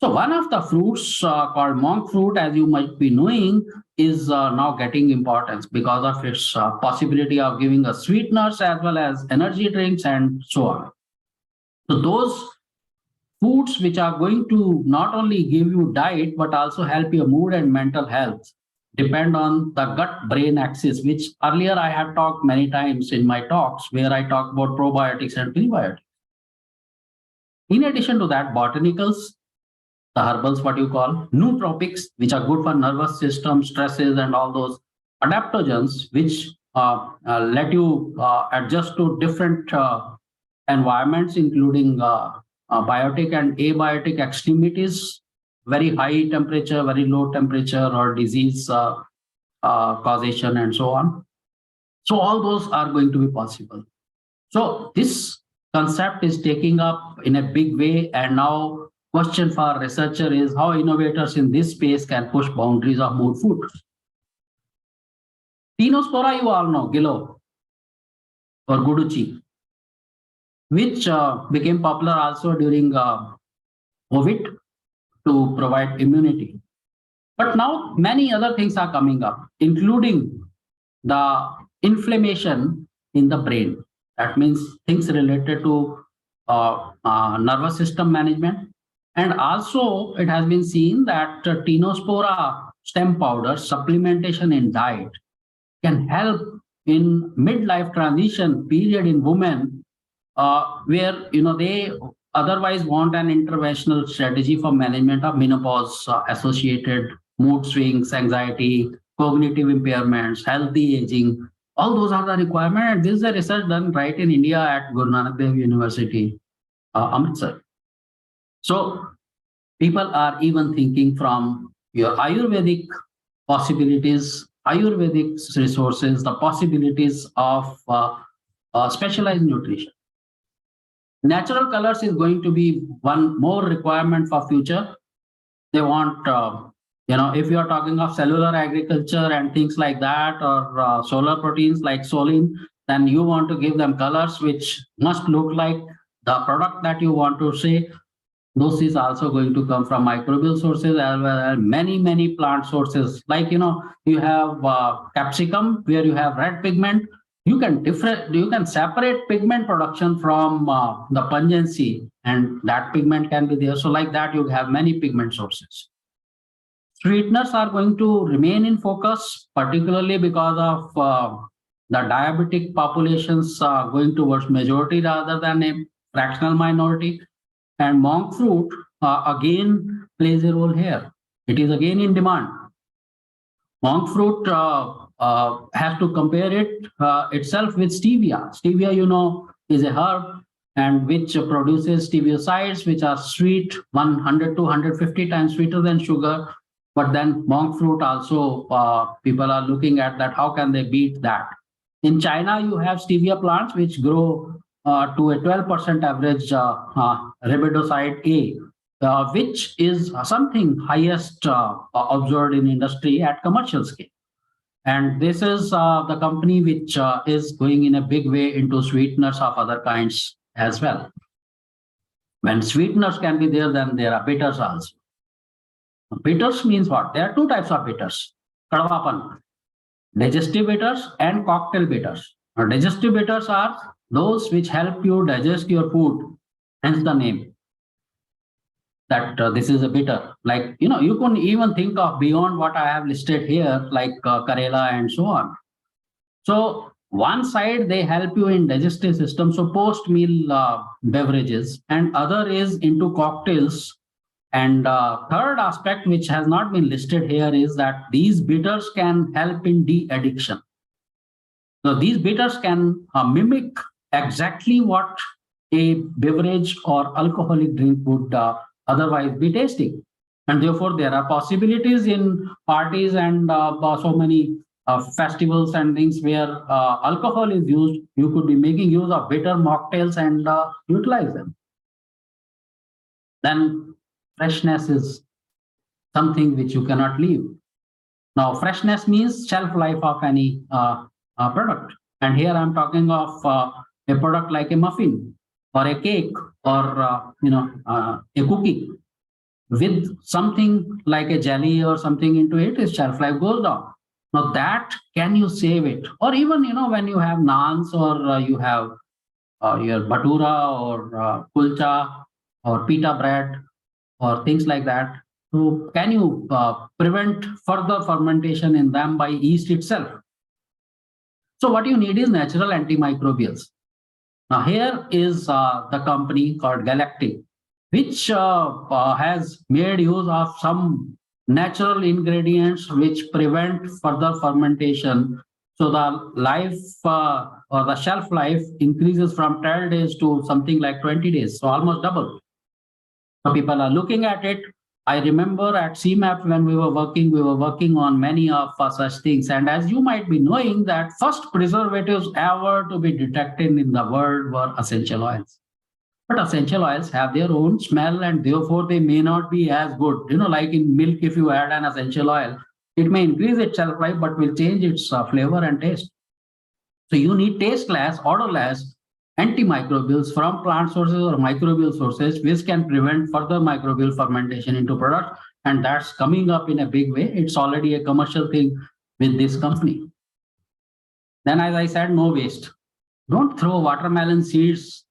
So one of the fruits called monk fruit, as you might be knowing, is now getting importance because of its possibility of giving us sweeteners as well as energy drinks and so on. So those foods which are going to not only give you diet, but also help your mood and mental health depend on the gut-brain axis, which earlier I have talked many times in my talks where I talk about probiotics and prebiotics. In addition to that, botanicals, the herbals, what you call, nootropics, which are good for nervous system, stresses, and all those adaptogens, which let you adjust to different environments, including biotic and abiotic extremities, very high temperature, very low temperature, or disease causation, and so on. So all those are going to be possible. So this concept is taking up in a big way, and now question for researcher is how innovators in this space can push boundaries of mood food. Tinospora, you all know, Gillo or Guduchi, which became popular also during COVID to provide immunity. But now many other things are coming up, including the inflammation in the brain. That means things related to nervous system management. And also it has been seen that Tinospora stem powder supplementation in diet can help in midlife transition period in women where they otherwise want an interventional strategy for management of menopause associated mood swings, anxiety, cognitive impairments, healthy aging. All those are the requirements. And this is a research done right in India at Guru Nanak Dev University, Amritsar. So people are even thinking from your Ayurvedic possibilities, Ayurvedic resources, the possibilities of specialized nutrition. Natural colors is going to be one more requirement for future. They want, if you are talking of cellular agriculture and things like that, or solar proteins like soline, then you want to give them colors which must look like the product that you want to say. Those is also going to come from microbial sources as well as many plant sources. Like, you have capsicum where you have red pigment. You can separate pigment production from the pungency, and that pigment can be there. So like that, you have many pigment sources. Sweeteners are going to remain in focus, particularly because of the diabetic populations going towards majority rather than a fractional minority. And monk fruit again plays a role here. It is again in demand. Monk fruit has to compare it itself with stevia. Stevia, is a herb and which produces steviosides, which are sweet, 100 to 150 times sweeter than sugar. But then monk fruit also, people are looking at that. How can they beat that? In China, you have stevia plants which grow to a 12% average ribidoside A, which is something highest observed in industry at commercial scale. And this is the company which is going in a big way into sweeteners of other kinds as well. When sweeteners can be there, then there are bitters also. Bitters means what? There are two types of bitters. Kadvapan, digestive bitters and cocktail bitters. Now, digestive bitters are those which help you digest your food, hence the name. That this is a bitter. Like, you can even think of beyond what I have listed here, like Karela and so on. So one side, they help you in digestive system, so post-meal beverages, and other is into cocktails. And third aspect, which has not been listed here, is that these bitters can help in de-addiction. So these bitters can mimic exactly what a beverage or alcoholic drink would otherwise be tasting. And therefore, there are possibilities in parties and so many festivals and things where alcohol is used. You could be making use of bitter mocktails and utilize them. Then freshness is something which you cannot leave. Now, freshness means shelf life of any product. And here I'm talking of a product like a muffin or a cake or a cookie with something like a jelly or something into it, its shelf life goes down. Now that, can you save it? Or even, when you have naans or you have your bhatura or kulcha or pita bread or things like that. So can you prevent further fermentation in them by yeast itself? So what you need is natural antimicrobials. Now here is the company called Galactic, which has made use of some natural ingredients which prevent further fermentation. So the life or the shelf life increases from 12 days to something like 20 days, so almost double. So people are looking at it. I remember at CMAP when we were working on many of such things. And as you might be knowing, that first preservatives ever to be detected in the world were essential oils. But essential oils have their own smell and therefore they may not be as good. Like in milk, if you add an essential oil, it may increase its shelf life, but will change its flavor and taste. So you need tasteless, odorless antimicrobials from plant sources or microbial sources, which can prevent further microbial fermentation into products. And that's coming up in a big way. It's already a commercial thing with this company. Then, as I said, no waste. Don't throw watermelon seeds,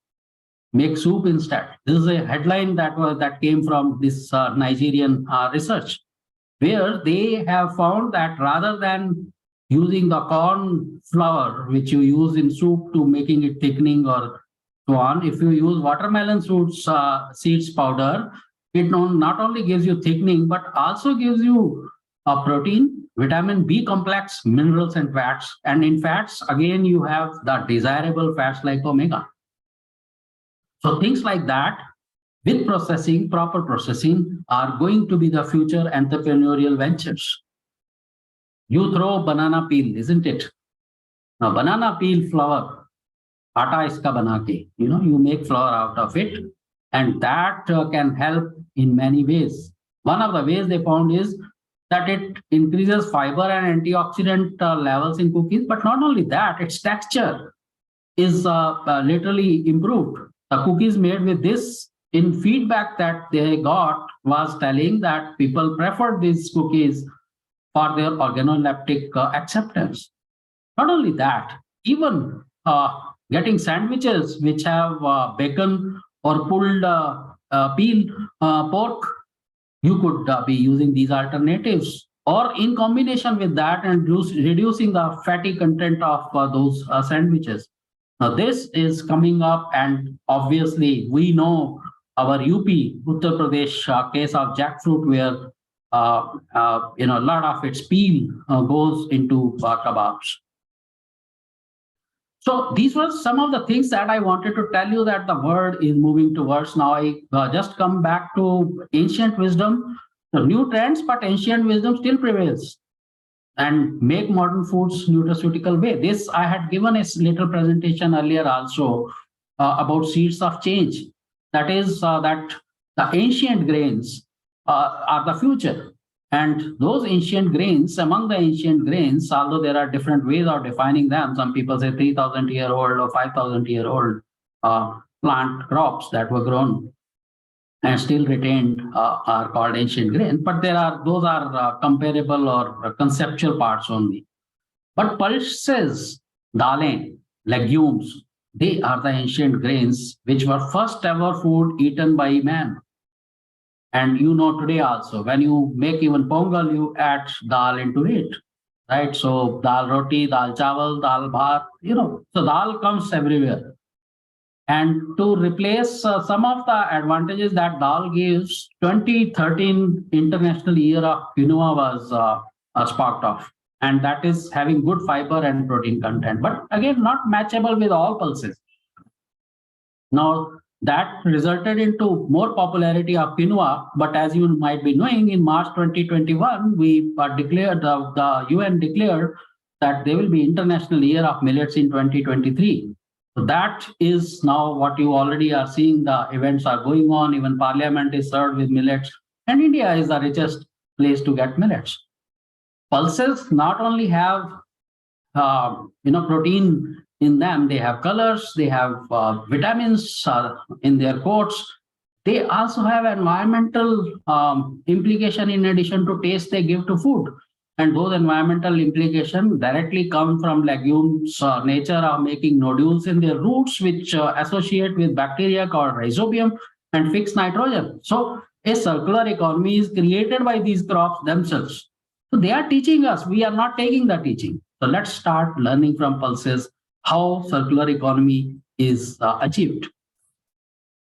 make soup instead. This is a headline that came from this Nigerian research, where they have found that rather than using the corn flour, which you use in soup to making it thickening or so on, if you use watermelon seeds powder, it not only gives you thickening, but also gives you protein, vitamin B complex, minerals and fats. And in fats, again, you have the desirable fats like omega. So things like that with processing, proper processing are going to be the future entrepreneurial ventures. You throw banana peel, isn't it? Now, banana peel flour, atta iska bana ke, you make flour out of it, and that can help in many ways. One of the ways they found is that it increases fiber and antioxidant levels in cookies, but not only that, its texture is literally improved. The cookies made with this, in feedback that they got, was telling that people preferred these cookies for their organoleptic acceptance. Not only that, even getting sandwiches which have bacon or pulled peel pork, you could be using these alternatives, or in combination with that and reducing the fatty content of those sandwiches. Now, this is coming up, and obviously, we know our UP, Uttar Pradesh case of jackfruit, where a lot of its peel goes into kebabs. So these were some of the things that I wanted to tell you that the world is moving towards. Now I just come back to ancient wisdom, the new trends, but ancient wisdom still prevails. And make modern foods nutraceutical way. This I had given a little presentation earlier also about seeds of change. That is that the ancient grains are the future. And those ancient grains, among the ancient grains, although there are different ways of defining them, some people say 3,000-year-old or 5,000-year-old plant crops that were grown and still retained are called ancient grains, but those are comparable or conceptual parts only. But pulses, dalen, legumes, they are the ancient grains which were first ever food eaten by man. And today also, when you make even pongal, you add dal into it, right? So dal roti, dal chawal, dal bhat, so dal comes everywhere. And to replace some of the advantages that dal gives, 2013 International Year of Quinoa was sparked off. And that is having good fiber and protein content, but again, not matchable with all pulses. Now, that resulted into more popularity of quinoa, but as you might be knowing, in March 2021, we declared, the UN declared that there will be International Year of Millets in 2023. So that is now what you already are seeing. The events are going on. Even Parliament is served with millets, and India is the richest place to get millets. Pulses not only have protein in them, they have colors, they have vitamins in their coats. They also have environmental implication in addition to taste they give to food. And those environmental implications directly come from legumes' nature of making nodules in their roots, which associate with bacteria called rhizobium and fix nitrogen. So a circular economy is created by these crops themselves. So they are teaching us, we are not taking the teaching. So let's start learning from pulses how circular economy is achieved.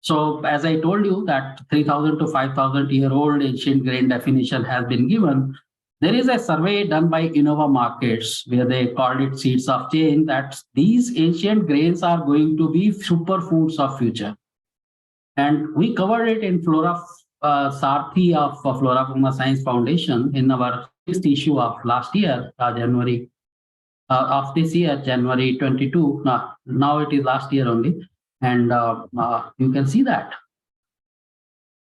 So as I told you that 3,000 to 5,000-year-old ancient grain definition has been given, there is a survey done by Innova Markets where they called it seeds of change, that these ancient grains are going to be superfoods of future. And we covered it in Flora Sarthi of FloraFauna Science Foundation in our 6th issue of last year, January of this year, January 22. Now it is last year only. And you can see that.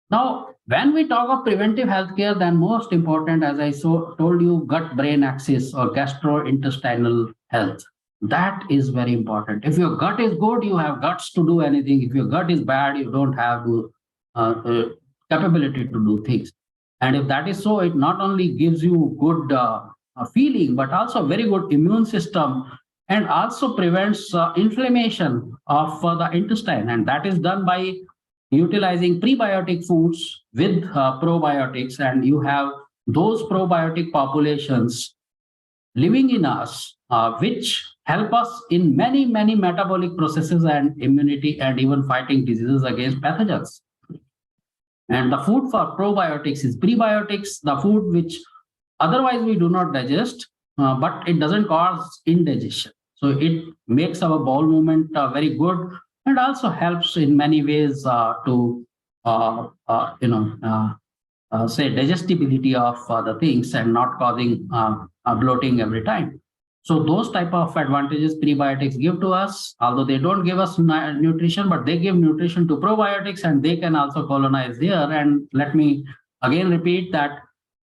Now, when we talk of preventive healthcare, then most important, as I told you, gut-brain axis or gastrointestinal health. That is very important. If your gut is good, you have guts to do anything. If your gut is bad, you don't have the capability to do things. And if that is so, it not only gives you good feeling, but also very good immune system, and also prevents inflammation of the intestine. And that is done by utilizing prebiotic foods with probiotics. And you have those probiotic populations living in us, which help us in many, many metabolic processes and immunity and even fighting diseases against pathogens. And the food for probiotics is prebiotics, the food which Otherwise, we do not digest, but it doesn't cause indigestion. So it makes our bowel movement very good, and also helps in many ways to say digestibility of the things and not causing bloating every time. So those type of advantages prebiotics give to us, although they don't give us nutrition, but they give nutrition to probiotics, and they can also colonize there. And let me again repeat that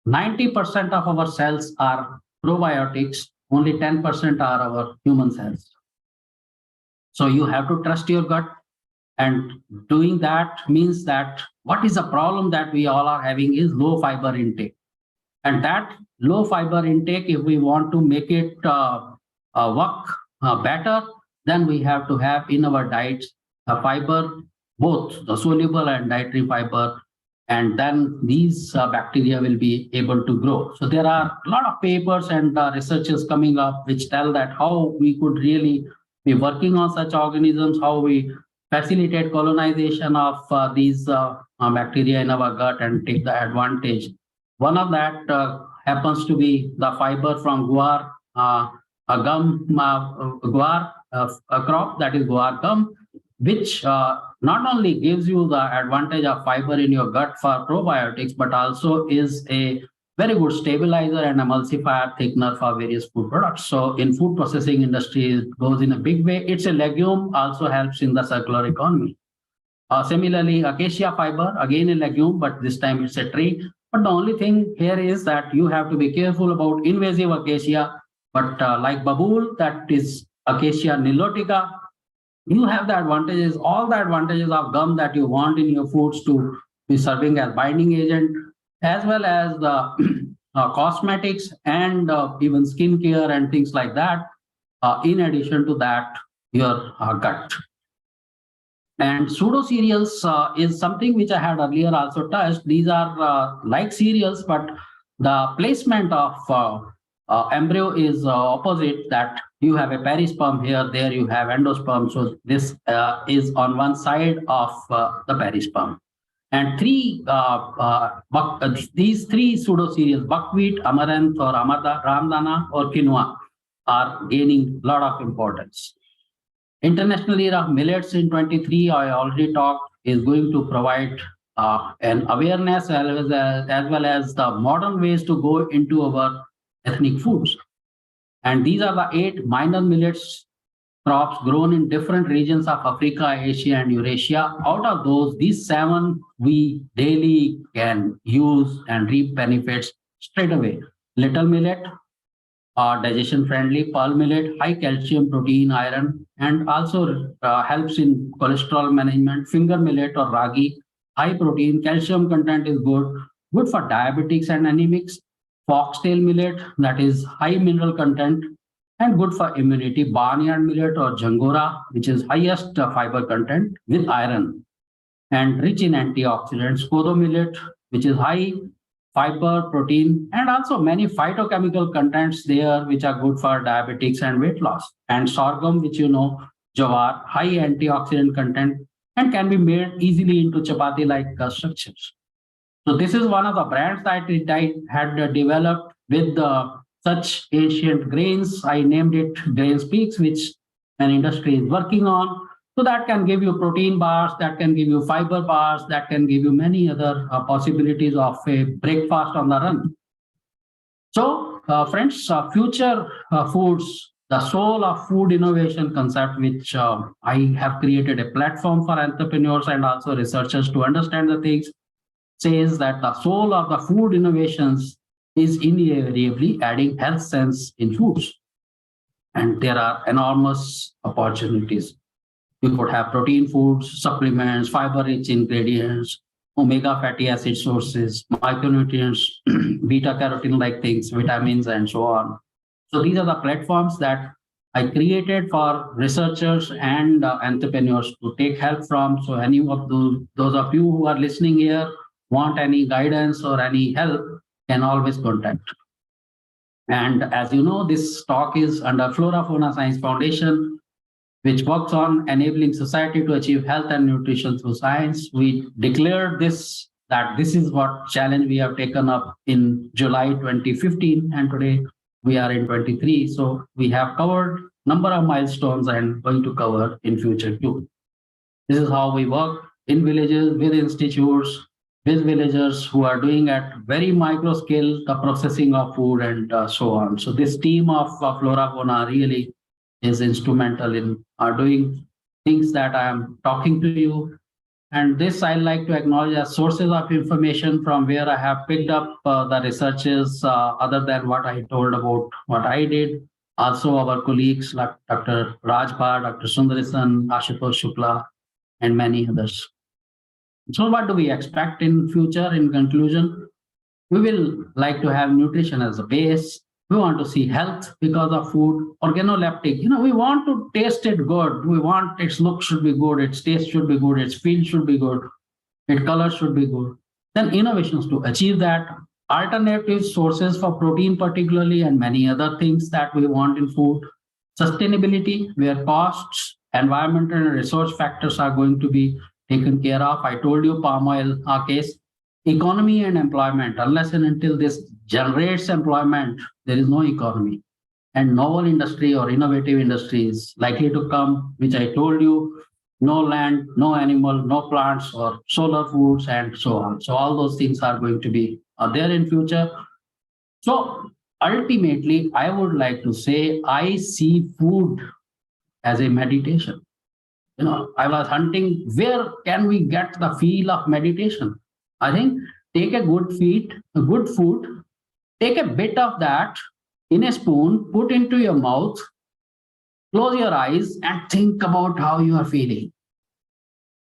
90% of our cells are probiotics, only 10% are our human cells. So you have to trust your gut. And doing that means that what is the problem that we all are having is low fiber intake. And that low fiber intake, if we want to make it work better, then we have to have in our diets fiber, both the soluble and dietary fiber, and then these bacteria will be able to grow. So there are a lot of papers and researches coming up which tell that how we could really be working on such organisms, how we facilitate colonization of these bacteria in our gut and take the advantage. One of that happens to be the fiber from guar, a crop, that is guar gum, which not only gives you the advantage of fiber in your gut for probiotics, but also is a very good stabilizer and emulsifier thickener for various food products. So in food processing industry, it goes in a big way. It's a legume, also helps in the circular economy. Similarly, acacia fiber, again a legume, but this time it's a tree. But the only thing here is that you have to be careful about invasive acacia. But like babool, that is Acacia nilotica, you have the advantages, all the advantages of gum that you want in your foods to be serving as binding agent, as well as the cosmetics and even skincare and things like that. In addition to that, your gut. And pseudo cereals is something which I had earlier also touched. These are like cereals, but the placement of embryo is opposite, that you have a perisperm here, there you have endosperm. So this is on one side of the perisperm. And these three pseudo cereals, buckwheat, amaranth or ramdana or quinoa, are gaining a lot of importance. International Year of Millets in 23, I already talked, is going to provide an awareness as well as the modern ways to go into our ethnic foods. And these are the 8 minor millets crops grown in different regions of Africa, Asia, and Eurasia. Out of those, these 7 we daily can use and reap benefits straight away. Little millet, digestion friendly. Pearl millet, high calcium, protein, iron, and also helps in cholesterol management. Finger millet or ragi, high protein, calcium content is good for diabetics and anemics. Foxtail millet, that is high mineral content and good for immunity. Barnyard millet or jangora, which is highest fiber content with iron and rich in antioxidants. Kodo millet, which is high fiber, protein, and also many phytochemical contents there, which are good for diabetics and weight loss. And sorghum, which you know, jawar, high antioxidant content and can be made easily into chapati-like structures. So this is one of the brands that I had developed with such ancient grains. I named it Grains Peaks, which an industry is working on. So that can give you protein bars, that can give you fiber bars, that can give you many other possibilities of a breakfast on the run. So friends, future foods, the soul of food innovation concept, which I have created a platform for entrepreneurs and also researchers to understand the things, says that the soul of the food innovations is invariably adding health sense in foods. And there are enormous opportunities. You could have protein foods, supplements, fiber-rich ingredients, omega fatty acid sources, micronutrients, beta-carotene-like things, vitamins, and so on. So these are the platforms that I created for researchers and entrepreneurs to take help from. So any of those of you who are listening here, want any guidance or any help, can always contact. And as you know, this talk is under FloraFauna Science Foundation, which works on enabling society to achieve health and nutrition through science. We declared this that this is what challenge we have taken up in July 2015, and today we are in 23. So we have covered number of milestones and going to cover in future too. This is how we work in villages, with institutes, with villagers who are doing at very micro scale the processing of food and so on. So this team of FloraFauna really is instrumental in doing things that I am talking to you. And this I like to acknowledge as sources of information from where I have picked up the researches other than what I told about what I did. Also our colleagues like Dr. Rajbhar, Dr. Sundaresan, Ashutosh Shukla, and many others. So what do we expect in future? In conclusion, we will like to have nutrition as a base. We want to see health because of food, organoleptic. We want to taste it good. We want its look should be good, its taste should be good, its feel should be good, its color should be good. Then innovations to achieve that, alternative sources for protein particularly, and many other things that we want in food. Sustainability, where costs, environmental and resource factors are going to be taken care of. I told you palm oil case. Economy and employment, unless and until this generates employment, there is no economy. And novel industry or innovative industry is likely to come, which I told you, no land, no animal, no plants or solar foods and so on. So all those things are going to be there in future. So ultimately, I would like to say, I see food as a meditation. I was hunting, where can we get the feel of meditation? I think take a good food, take a bit of that in a spoon, put into your mouth, close your eyes and think about how you are feeling.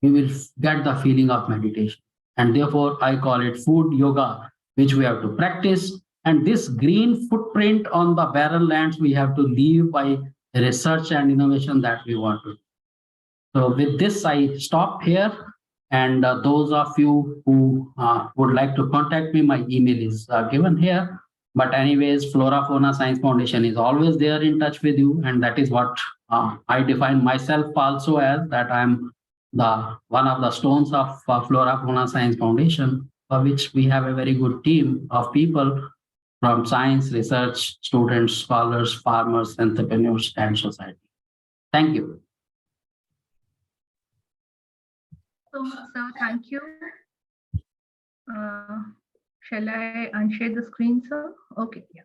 You will get the feeling of meditation. And therefore, I call it food yoga, which we have to practice. And this green footprint on the barren lands, we have to leave by research and innovation that we want to do. So with this, I stop here. And those of you who would like to contact me, my email is given here. But anyways, FloraFauna Science Foundation is always there in touch with you. And that is what I define myself also as, that I'm one of the stones of FloraFauna Science Foundation, for which we have a very good team of people from science, research, students, scholars, farmers, entrepreneurs, and society. Thank you. So, sir, thank you. Shall I unshare the screen, sir? Okay, yeah.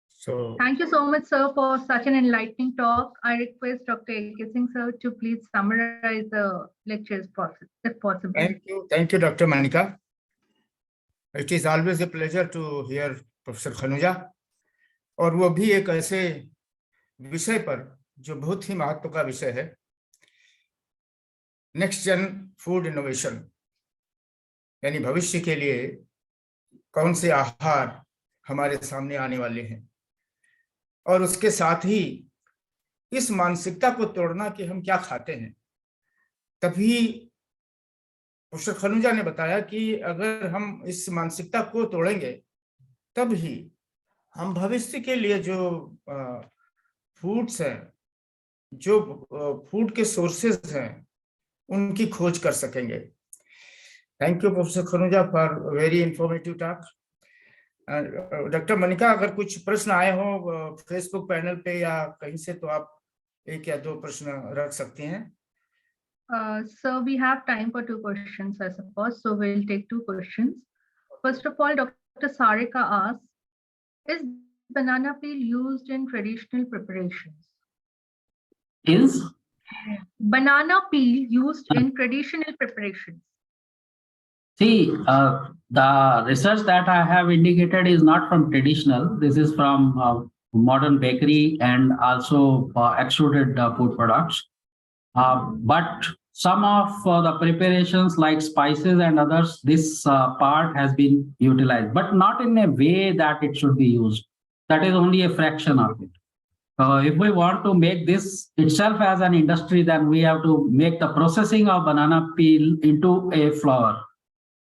So thank you so much, sir, for such an enlightening talk. I request Dr. A.K. Singh, sir, to please summarize the lectures if possible. Thank you, Dr. Manika. It is always a pleasure to hear Professor Khanuja, और वो भी एक ऐसे विषय पर जो बहुत ही महत्व का विषय है, नेक्स्ट जन फूड इनोवेशन, यानी भविष्य के लिए कौन से आहार हमारे सामने आने वाले हैं, और उसके साथ ही इस मानसिकता को तोड़ना कि हम क्या खाते हैं। तभी प्रोफेसर खनुजा ने बताया कि अगर हम इस मानसिकता को तोड़ेंगे तब ही हम भविष्य के लिए जो फूड्स हैं, जो फूड के सोर्सेज हैं, उनकी खोज कर सकेंगे। Thank you professor Khanuja for very informative talk. Doctor Manika, अगर कुछ प्रश्न आए हो फेसबुक पैनल पे या कहीं से, तो आप एक या दो प्रश्न रख सकती हैं। So we have time for 2 questions, I suppose. So we'll take 2 questions. First of all, Dr. Sarika asks, is banana peel used in traditional preparations? Is banana peel used in traditional preparations? See, the research that I have indicated is not from traditional. This is from modern bakery and also extruded food products. But some of the preparations like spices and others, this part has been utilized, but not in a way that it should be used. That is only a fraction of it. If we want to make this itself as an industry, then we have to make the processing of banana peel into a flour.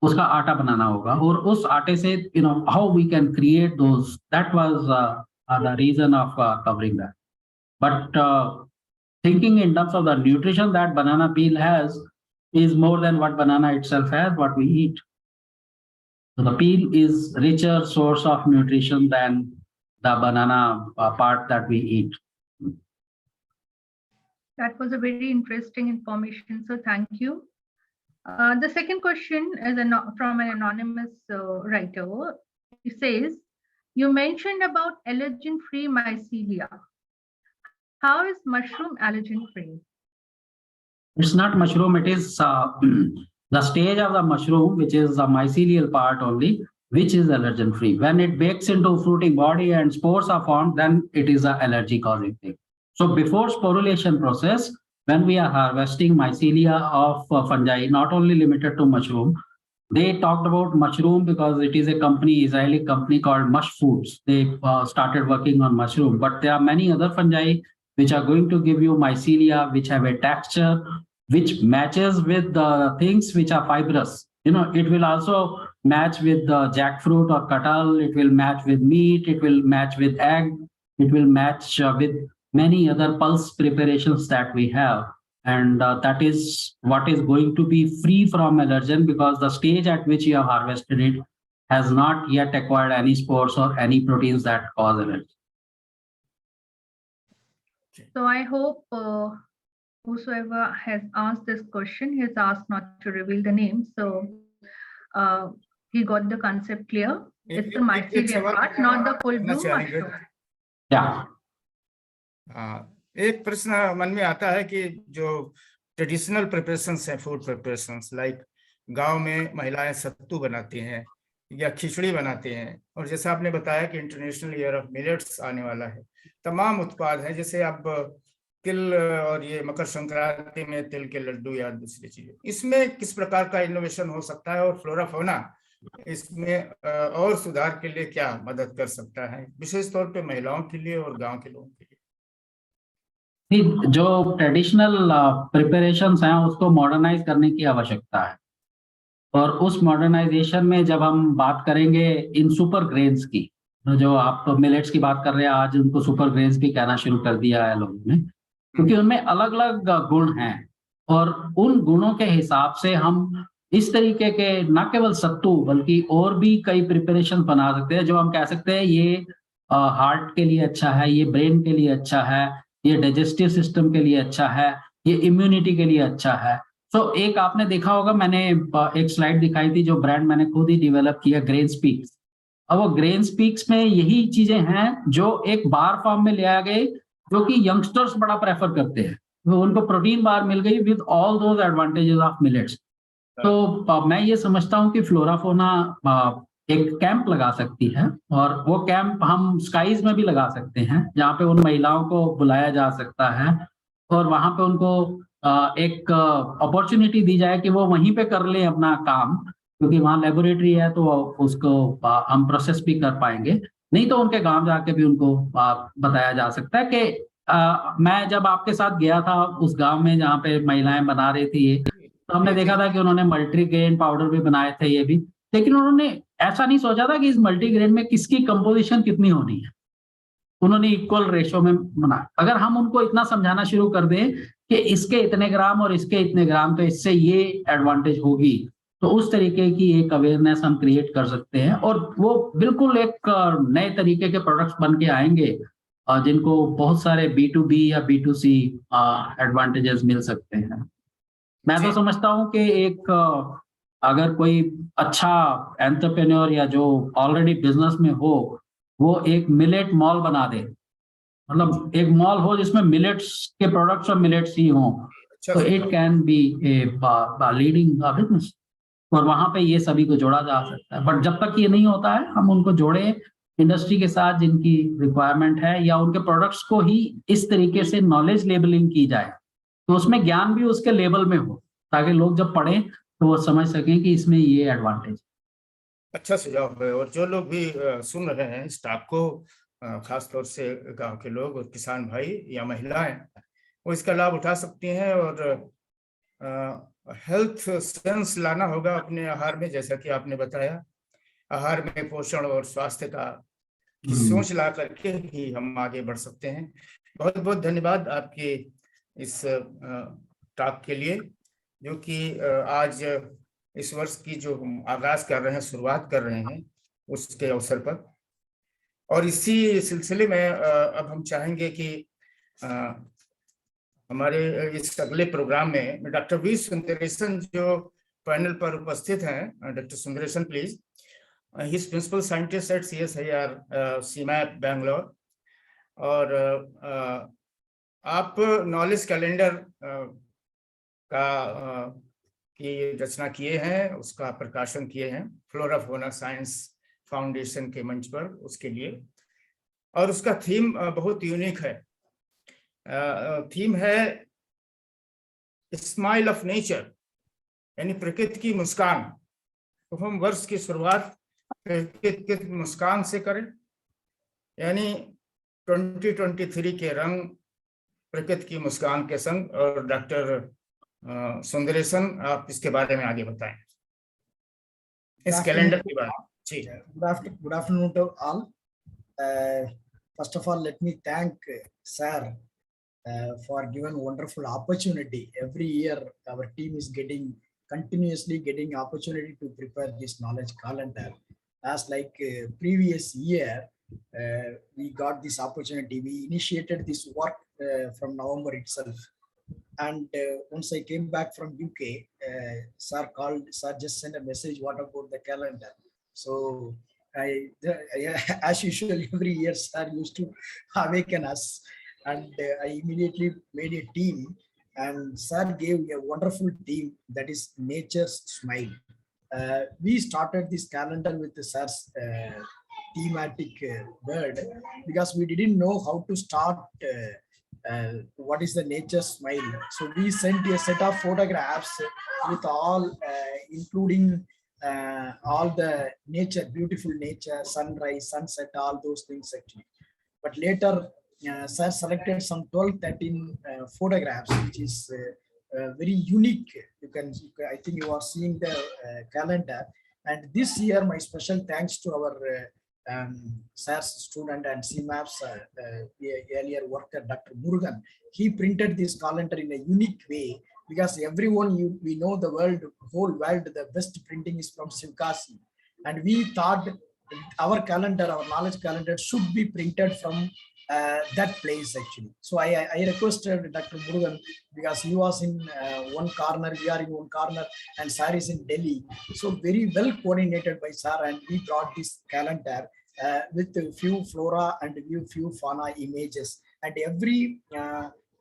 उसका आटा बनाना होगा, और उस आटे से, how we can create those. That was the reason of covering that. But thinking in terms of the nutrition that banana peel has, is more than what banana itself has, what we eat. So the peel is richer source of nutrition than the banana part that we eat. That was a very interesting information, so thank you. The second question is from an anonymous writer. He says, you mentioned about allergen-free mycelia. How is mushroom allergen-free? It's not mushroom, it is the stage of the mushroom, which is the mycelial part only, which is allergen-free. When it bakes into fruiting body and spores are formed, then it is an allergy-causing thing. So before sporulation process, when we are harvesting mycelia of fungi, not only limited to mushroom, they talked about mushroom because it is a company, Israeli company called Mush Foods. They started working on mushroom, but there are many other fungi which are going to give you mycelia, which have a texture, which matches with the things which are fibrous. You know, it will also match with the jackfruit or katal, it will match with meat, it will match with egg, it will match with many other pulse preparations that we have. And that is what is going to be free from allergen, because the stage at which you have harvested it has not yet acquired any spores or any proteins that cause allergy. So I hope whosoever has asked this question has asked not to reveal the name. So he got the concept clear. It's the mycelial part, not the full bloom mushroom. Yeah. एक प्रश्न मन में आता है कि जो traditional preparations हैं, food preparations, like गांव में महिलाएं सत्तू बनाती हैं या खिचड़ी बनाती हैं, और जैसा आपने बताया कि इंटरनेशनल ईयर ऑफ मिलेट्स आने वाला है, तमाम उत्पाद हैं, जैसे अब तिल और ये मकर संक्रांति में तिल के लड्डू या दूसरी चीजें, इसमें किस प्रकार का इनोवेशन हो सकता है और फ्लोराफौना इसमें और सुधार के लिए क्या मदद कर सकता है, विशेष तौर पे महिलाओं के लिए और गांव के लोगों के लिए? जो ट्रेडिशनल प्रिपरेशंस हैं उसको मॉडर्नाइज करने की आवश्यकता है, और उस मॉडर्नाइजेशन में जब हम बात करेंगे इन सुपर ग्रेन्स की, तो जो आप मिलेट्स की बात कर रहे हैं, आज उनको सुपर ग्रेन्स भी कहना शुरू कर दिया है लोगों ने, क्योंकि उनमें अलग अलग गुण हैं, और उन गुणों के हिसाब से हम इस तरीके के न केवल सत्तू बल्कि और भी कई प्रिपरेशन बना सकते हैं, जो हम कह सकते हैं ये हार्ट के लिए अच्छा है, ये ब्रेन के लिए अच्छा है, ये डाइजेस्टिव सिस्टम के लिए अच्छा है, ये इम्यूनिटी के लिए अच्छा है। तो एक आपने देखा होगा, मैंने एक स्लाइड दिखाई थी, जो ब्रांड मैंने खुद ही डेवलप किया, ग्रेन स्पीक्स। अब वो ग्रेन स्पीक्स में यही चीजें हैं जो एक बार फॉर्म में ले आ गए, जो कि यंगस्टर्स बड़ा प्रेफर करते हैं, तो उनको प्रोटीन बार मिल गई with all those advantages of millets. तो मैं ये समझता हूँ कि फ्लोराफोना एक कैंप लगा सकती है, और वो कैंप हम स्काईज में भी लगा सकते हैं, जहाँ पे उन महिलाओं को बुलाया जा सकता है और वहां पे उनको एक अपॉर्चुनिटी दी जाए कि वो वहीं पे कर लें अपना काम, क्योंकि वहाँ लेबोरेटरी है तो उसको हम प्रोसेस भी कर पाएंगे। नहीं तो उनके गांव जाके भी उनको बताया जा सकता है कि मैं जब आपके साथ गया था उस गांव में जहाँ पे महिलाएं बना रही थी ये, तो हमने देखा था कि उन्होंने मल्टीग्रेन पाउडर भी बनाए थे ये भी, लेकिन उन्होंने ऐसा नहीं सोचा था कि इस मल्टीग्रेन में किसकी कंपोजिशन कितनी होनी है, उन्होंने इक्वल रेशो में बनाया। अगर हम उनको इतना समझाना शुरू कर दें कि इसके इतने ग्राम और इसके इतने ग्राम, तो इससे ये एडवांटेज होगी, तो उस तरीके की एक अवेयरनेस हम क्रिएट कर सकते हैं, और वो बिल्कुल एक नए तरीके के प्रोडक्ट्स बन के आएंगे जिनको बहुत सारे B2B या B2C एडवांटेजेस मिल सकते हैं। मैं तो समझता हूँ कि एक अगर कोई अच्छा एंटरप्रेन्योर या जो ऑलरेडी बिजनेस में हो, वो एक मिलेट मॉल बना दे, मतलब एक मॉल हो जिसमें मिलेट्स के प्रोडक्ट्स और मिलेट्स ही हों, तो it can be a leading business, और वहां पे ये सभी को जोड़ा जा सकता है। बट जब तक ये नहीं होता है, हम उनको जोड़े इंडस्ट्री के साथ जिनकी रिक्वायरमेंट है, या उनके प्रोडक्ट्स को ही इस तरीके से नॉलेज लेबलिंग की जाए, तो उसमें ज्ञान भी उसके लेवल में हो, ताकि लोग जब पढ़ें तो वो समझ सकें कि इसमें ये एडवांटेज। अच्छा सुझाव है, और जो लोग भी सुन रहे हैं इस टॉक को, खास तौर से गांव के लोग और किसान भाई या महिलाएं, वो इसका लाभ उठा सकती हैं, और हेल्थ सेंस लाना होगा अपने आहार में, जैसा कि आपने बताया, आहार में पोषण और स्वास्थ्य का की सोच ला करके ही हम आगे बढ़ सकते हैं। बहुत बहुत धन्यवाद आपके इस टॉक के लिए। जो कि आज इस वर्ष की जो हम आगाज कर रहे हैं, शुरुआत कर रहे हैं, उसके अवसर पर। और इसी सिलसिले में अब हम चाहेंगे कि हमारे इस अगले प्रोग्राम में डॉक्टर वी सुंदरेशन जो पैनल पर उपस्थित हैं, doctor Sundaresan please, he is principal scientist at CSIR CMAP Bangalore. और आप नॉलेज कैलेंडर का की रचना किए हैं, उसका प्रकाशन किए हैं फ्लोराफोना साइंस फाउंडेशन के मंच पर, उसके लिए। और उसका थीम बहुत यूनिक है। थीम है स्माइल ऑफ नेचर, यानी प्रकृति की मुस्कान। तो हम वर्ष की शुरुआत प्रकृति की मुस्कान से करें, यानी 2023 के रंग प्रकृति की मुस्कान के संग। और डॉक्टर सुंदरेशन, आप इसके बारे में आगे बताएं, इस कैलेंडर के बारे में। जी, good afternoon to all. First of all, let me thank sir for given wonderful opportunity. Every year our team is continuously getting opportunity to prepare this knowledge calendar. As like previous year, we got this opportunity. We initiated this work from November itself. And once I came back from UK, sir just sent a message, what about the calendar? So as usual, every year sir used to awaken us, and I immediately made a team, and sir gave a wonderful team, that is Nature's Smile. We started this calendar with the sir's thematic word, because we didn't know how to start what is the nature smile. So we sent a set of photographs with all including all the nature, beautiful nature, sunrise, sunset, all those things actually. But later sir selected some 12-13 photographs, which is very unique. I think you are seeing the calendar. And this year my special thanks to our sir's student and CMAP's earlier worker, Dr. Murugan. He printed this calendar in a unique way, because everyone, we know the whole world, the best printing is from Sivkasi. And we thought our calendar, our knowledge calendar should be printed from that place actually. So I requested Dr. Murugan, because he was in one corner, we are in one corner, and sir is in Delhi. So very well coordinated by sir, and we brought this calendar with a few flora and a few fauna images, and every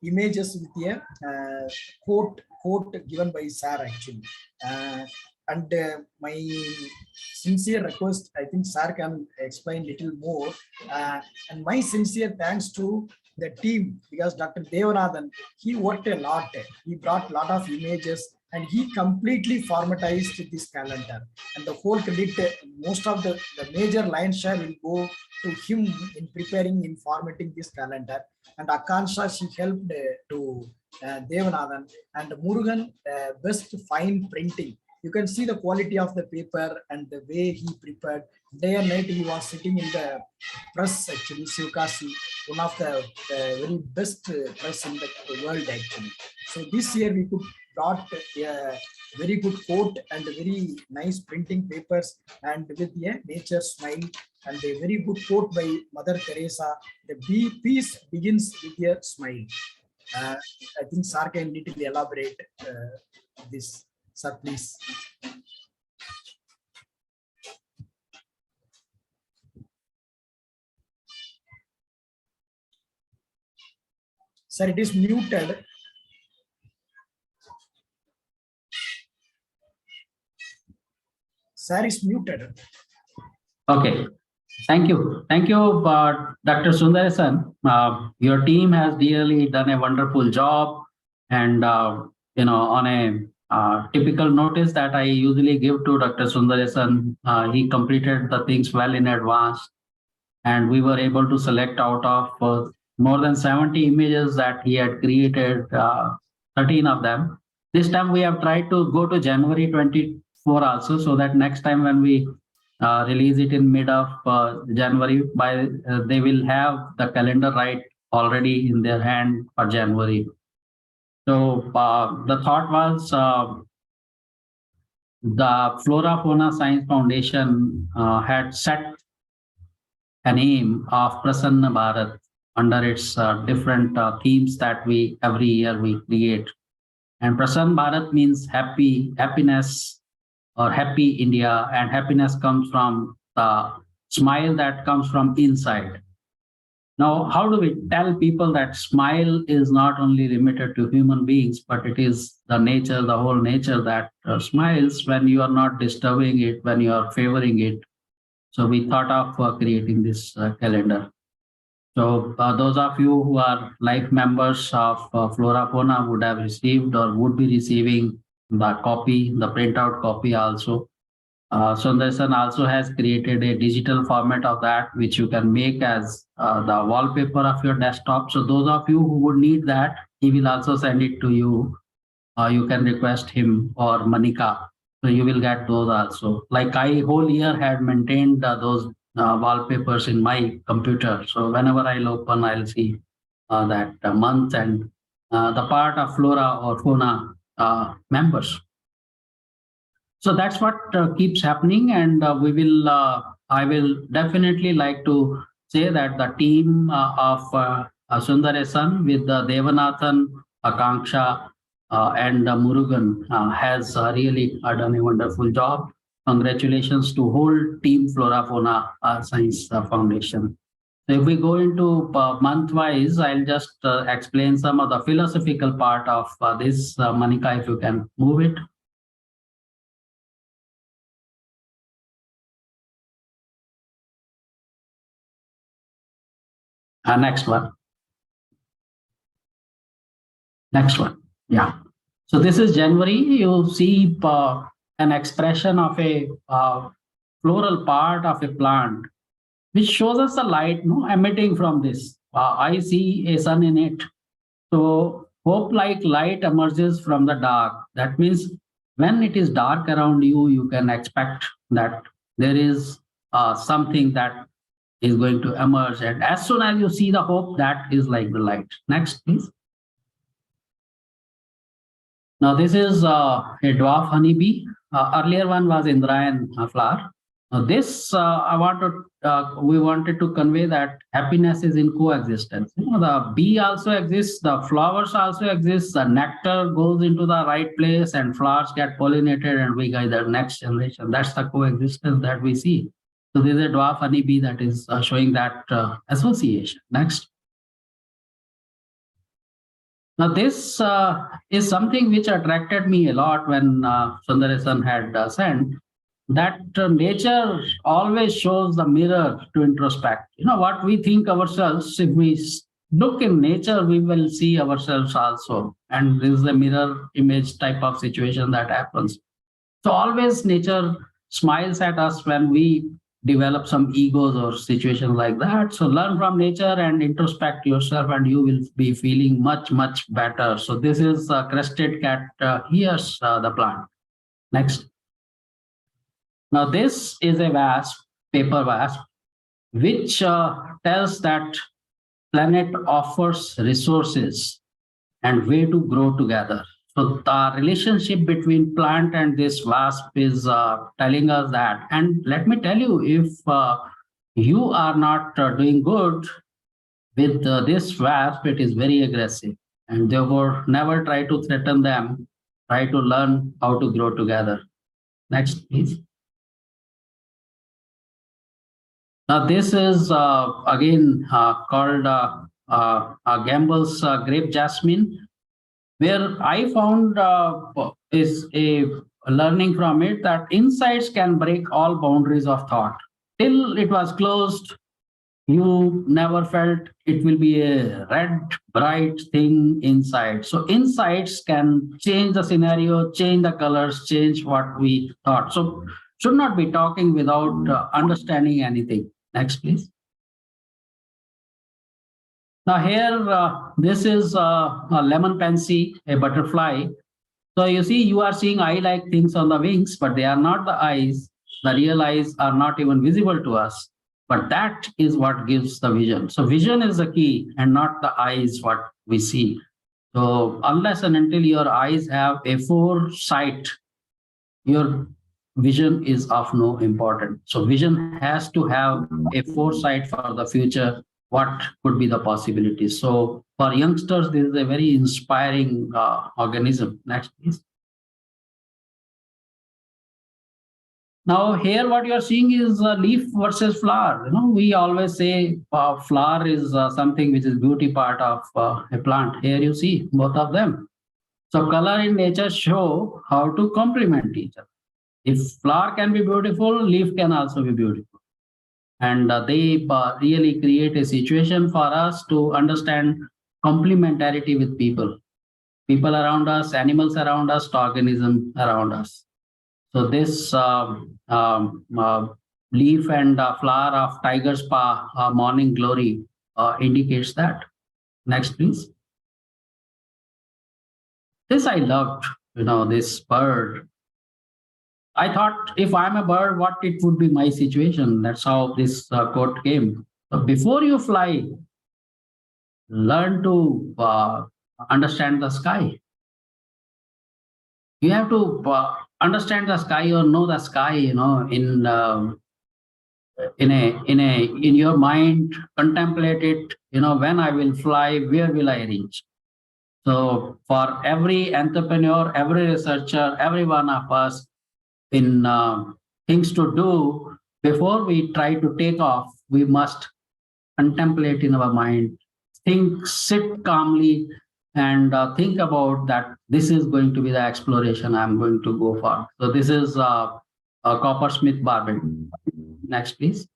images with a quote given by sir actually. And my sincere request, I think sir can explain little more, and my sincere thanks to the team, because Dr. Devanathan, he worked a lot. He brought a lot of images, and he completely formatized this calendar. And the whole credit, most of the major lion's share will go to him in preparing, in formatting this calendar. And Akansha, she helped to Devanathan, and Murugan, best fine printing. You can see the quality of the paper and the way he prepared. Day and night he was sitting in the press actually, Sivkasi, one of the very best press in the world actually. So this year we could brought a very good quote and very nice printing papers, and with a nature smile, and a very good quote by Mother Teresa, the peace begins with a smile. I think sir can little elaborate this. Sir, please. Sir, it is muted. Sir is muted. Okay. Thank you. Thank you, Dr. Sundaresan. Your team has really done a wonderful job. And, on a typical notice that I usually give to Dr. Sundaresan, he completed the things well in advance. And we were able to select out of more than 70 images that he had created, 13 of them. This time we have tried to go to January 24 also, so that next time when we release it in mid of January, they will have the calendar right already in their hand for January. So the thought was the FloraFauna Science Foundation had set an aim of Prasanna Bharat under its different themes that we every year we create. And Prasanna Bharat means happiness or happy India, and happiness comes from the smile that comes from inside. Now, how do we tell people that smile is not only limited to human beings, but it is the nature, the whole nature that smiles when you are not disturbing it, when you are favoring it. So we thought of creating this calendar. So those of you who are life members of FloraFauna would have received or would be receiving the copy, the printout copy also. Sundarsan also has created a digital format of that, which you can make as the wallpaper of your desktop. So those of you who would need that, he will also send it to you. You can request him or Manika. So you will get those also. Like I whole year had maintained those wallpapers in my computer. So whenever I'll open, I'll see that month and the part of Flora or Fauna members. So that's what keeps happening, and we will. I will definitely like to say that the team of Sundaresan with Devanathan, Akanksha, and Murugan has really done a wonderful job. Congratulations to whole team FloraFauna Science Foundation. So if we go into month-wise, I'll just explain some of the philosophical part of this. Manika, if you can move it. Next one. Next one. Yeah. So this is January. You see an expression of a floral part of a plant, which shows us the light emitting from this. I see a sun in it. So hope-like light emerges from the dark. That means when it is dark around you, you can expect that there is something that is going to emerge. And as soon as you see the hope, that is like the light. Next, please. Now, this is a dwarf honeybee. Earlier one was Indrayan flower. Now, this we wanted to convey that happiness is in coexistence. The bee also exists, the flowers also exist, the nectar goes into the right place and flowers get pollinated and we get the next generation. That's the coexistence that we see. So this is a dwarf honeybee that is showing that association. Next. Now this is something which attracted me a lot when Sundaresan had sent, that nature always shows the mirror to introspect. What we think ourselves, if we look in nature, we will see ourselves also. And this is a mirror image type of situation that happens. So always nature smiles at us when we develop some egos or situations like that. So learn from nature and introspect yourself and you will be feeling much, much better. So this is a crested cat. Here's the plant. Next. Now this is a wasp, paper wasp, which tells that planet offers resources and way to grow together. So the relationship between plant and this wasp is telling us that. And let me tell you, if you are not doing good with this wasp, it is very aggressive. And therefore, never try to threaten them. Try to learn how to grow together. Next, please. Now, this is again called Gamble's grape jasmine, where I found is a learning from it that insights can break all boundaries of thought. Till it was closed, you never felt it will be a red, bright thing inside. So insights can change the scenario, change the colors, change what we thought. So should not be talking without understanding anything. Next, please. Now here, this is a lemon pansy, a butterfly. So you see, you are seeing eye-like things on the wings, but they are not the eyes. The real eyes are not even visible to us, but that is what gives the vision. So vision is the key and not the eyes what we see. So unless and until your eyes have a foresight, your vision is of no importance. So vision has to have a foresight for the future, what could be the possibilities. So for youngsters, this is a very inspiring organism. Next, please. Now here what you are seeing is leaf versus flower. You know, we always say flower is something which is beauty part of a plant. Here you see both of them. So color in nature show how to complement each other. If flower can be beautiful, leaf can also be beautiful. And they really create a situation for us to understand complementarity with people. People around us, animals around us, organisms around us. So this leaf and flower of tiger's paw, morning glory, indicates that. Next, please. This I loved, you know, this bird. I thought if I'm a bird, what it would be my situation. That's how this quote came. So before you fly, learn to understand the sky. You have to understand the sky or know the sky, you know, in your mind, contemplate it, you know, when I will fly, where will I reach? So for every entrepreneur, every researcher, every one of us, in things to do, before we try to take off, we must contemplate in our mind, think, sit calmly, and think about that this is going to be the exploration I'm going to go for. So this is a Coppersmith barbell. Next, please.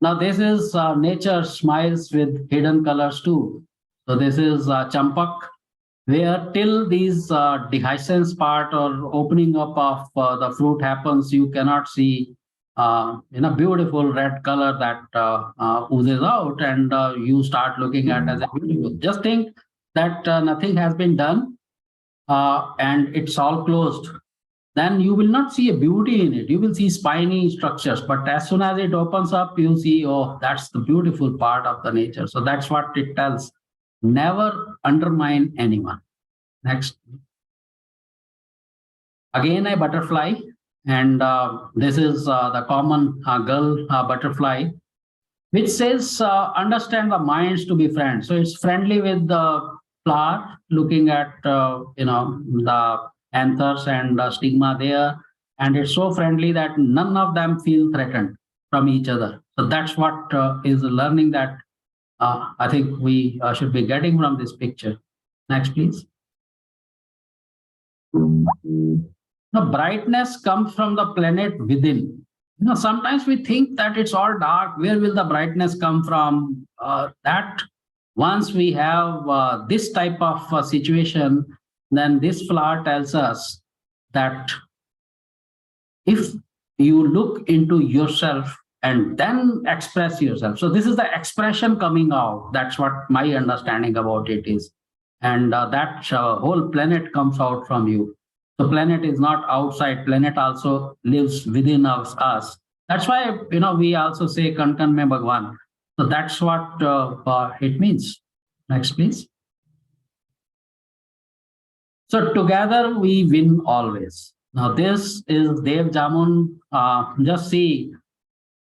Now this is nature smiles with hidden colors too. So this is champak, where till these dehiscence part or opening up of the fruit happens, you cannot see in a beautiful red color that oozes out, and you start looking at as a beautiful. Just think that nothing has been done and it's all closed. Then you will not see a beauty in it. You will see spiny structures, but as soon as it opens up, you see, oh, that's the beautiful part of the nature. So that's what it tells. Never undermine anyone. Next. Again, a butterfly, and this is the common girl butterfly, which says understand the minds to be friends. So it's friendly with the flower, looking at you know, the anthers and the stigma there, and it's so friendly that none of them feel threatened from each other. So that's what is learning that I think we should be getting from this picture. Next, please. The brightness comes from the planet within. You know, sometimes we think that it's all dark. Where will the brightness come from? That once we have this type of situation, then this flower tells us that if you look into yourself and then express yourself. So this is the expression coming out. That's what my understanding about it is. And that whole planet comes out from you. The planet is not outside. Planet also lives within us. That's why, you know, we also say "Kan kan mein Bhagwan." So that's what it means. Next, please. So together we win always. Now this is Dev Jamun. Just see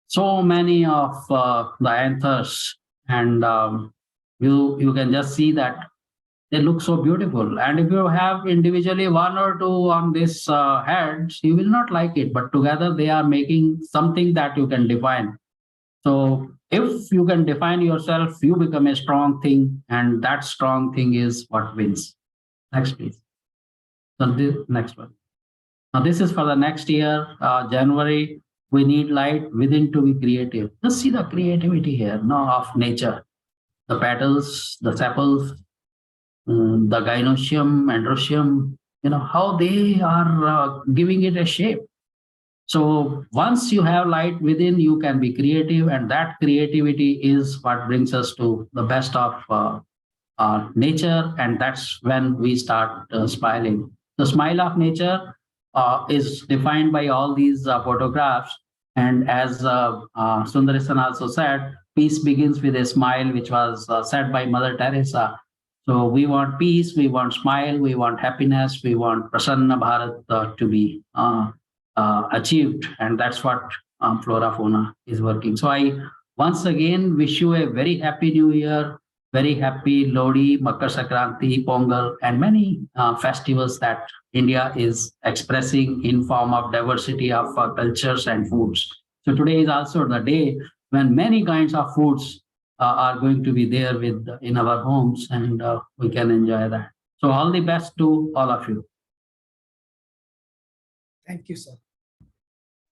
so many of the anthers, and you can just see that they look so beautiful. And if you have individually one or two on this heads, you will not like it. But together they are making something that you can define. So if you can define yourself, you become a strong thing, and that strong thing is what wins. Next, please. So this next one. Now this is for the next year, January. We need light within to be creative. Just see the creativity here, no, of nature. The petals, the sepals, the gynoecium, androecium, you know, how they are giving it a shape. So once you have light within, you can be creative, and that creativity is what brings us to the best of nature, and that's when we start smiling. The smile of nature is defined by all these photographs, And as Sundaresan also said, peace begins with a smile, which was said by Mother Teresa. So we want peace, we want smile, we want happiness, we want Prasanna Bharat to be achieved. And that's what FloraFauna is working. So I once again wish you a very happy new year, very happy Lodi, Makar Sankranti, Pongal, and many festivals that India is expressing in form of diversity of cultures and foods. So today is also the day when many kinds of foods are going to be there in our homes, and we can enjoy that. So all the best to all of you. Thank you, sir.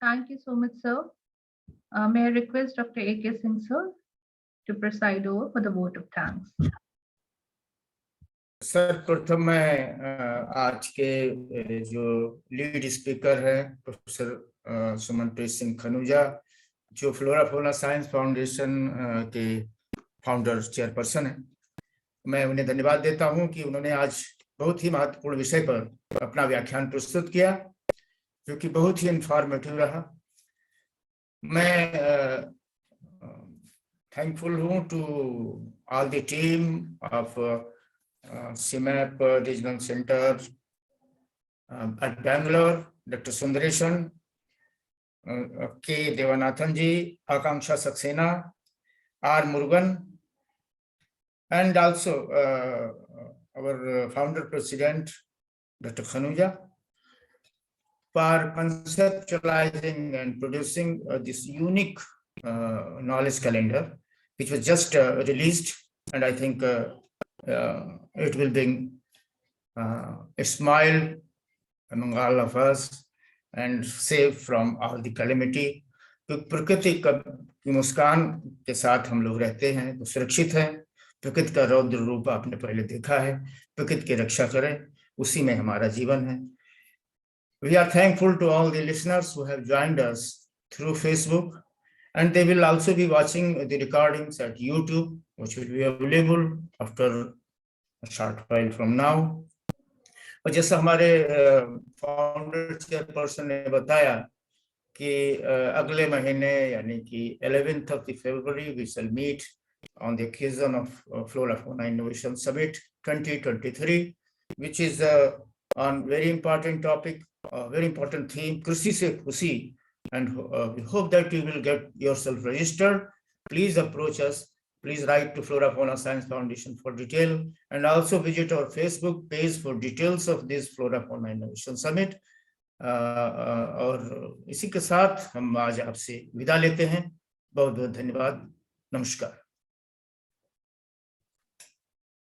Thank you so much, sir. May I request Dr. A.K. Singh, sir, to preside over for the vote of thanks. Sir प्रथम मैं आज के जो lead speaker हैं professor Sumanpreet Singh Khanuja, जो फ्लोराफोना science foundation के founder chairperson हैं, मैं उन्हें धन्यवाद देता हूं कि उन्होंने आज बहुत ही महत्वपूर्ण विषय पर अपना व्याख्यान प्रस्तुत किया, जो कि बहुत ही इंफॉर्मेटिव रहा। मैं थैंकफुल हूं to all the team of CMAP Regional Center at Bangalore, Dr. Sundaresan, K. Devanathan ji, Akanksha Saxena, R. Murugan, and also our founder president, Dr. Khanuja, for conceptualizing and producing this unique knowledge calendar, which was just released, and I think it will bring a smile among all of us and save from all the calamity. तो प्रकृति की मुस्कान के साथ हम लोग रहते हैं तो सुरक्षित हैं। प्रकृति का रौद्र रूप आपने पहले देखा है, प्रकृति की रक्षा करें, उसी में हमारा जीवन है। We are thankful to all the listeners who have joined us through Facebook, and they will also be watching the recordings at YouTube, which will be available after a short while from now. और जैसा हमारे founder chairperson ने बताया कि अगले महीने यानी कि 11th of February we shall meet on the occasion of FloraFauna Innovation Summit 2023, which is on very important topic, very important theme, Krishi se Khushi, and we hope that you will get yourself registered. Please approach us. Please write to FloraFauna Science Foundation for detail, and also visit our Facebook page for details of this FloraFauna Innovation Summit. और इसी के साथ हम आज आपसे विदा लेते हैं। बहुत बहुत धन्यवाद। नमस्कार।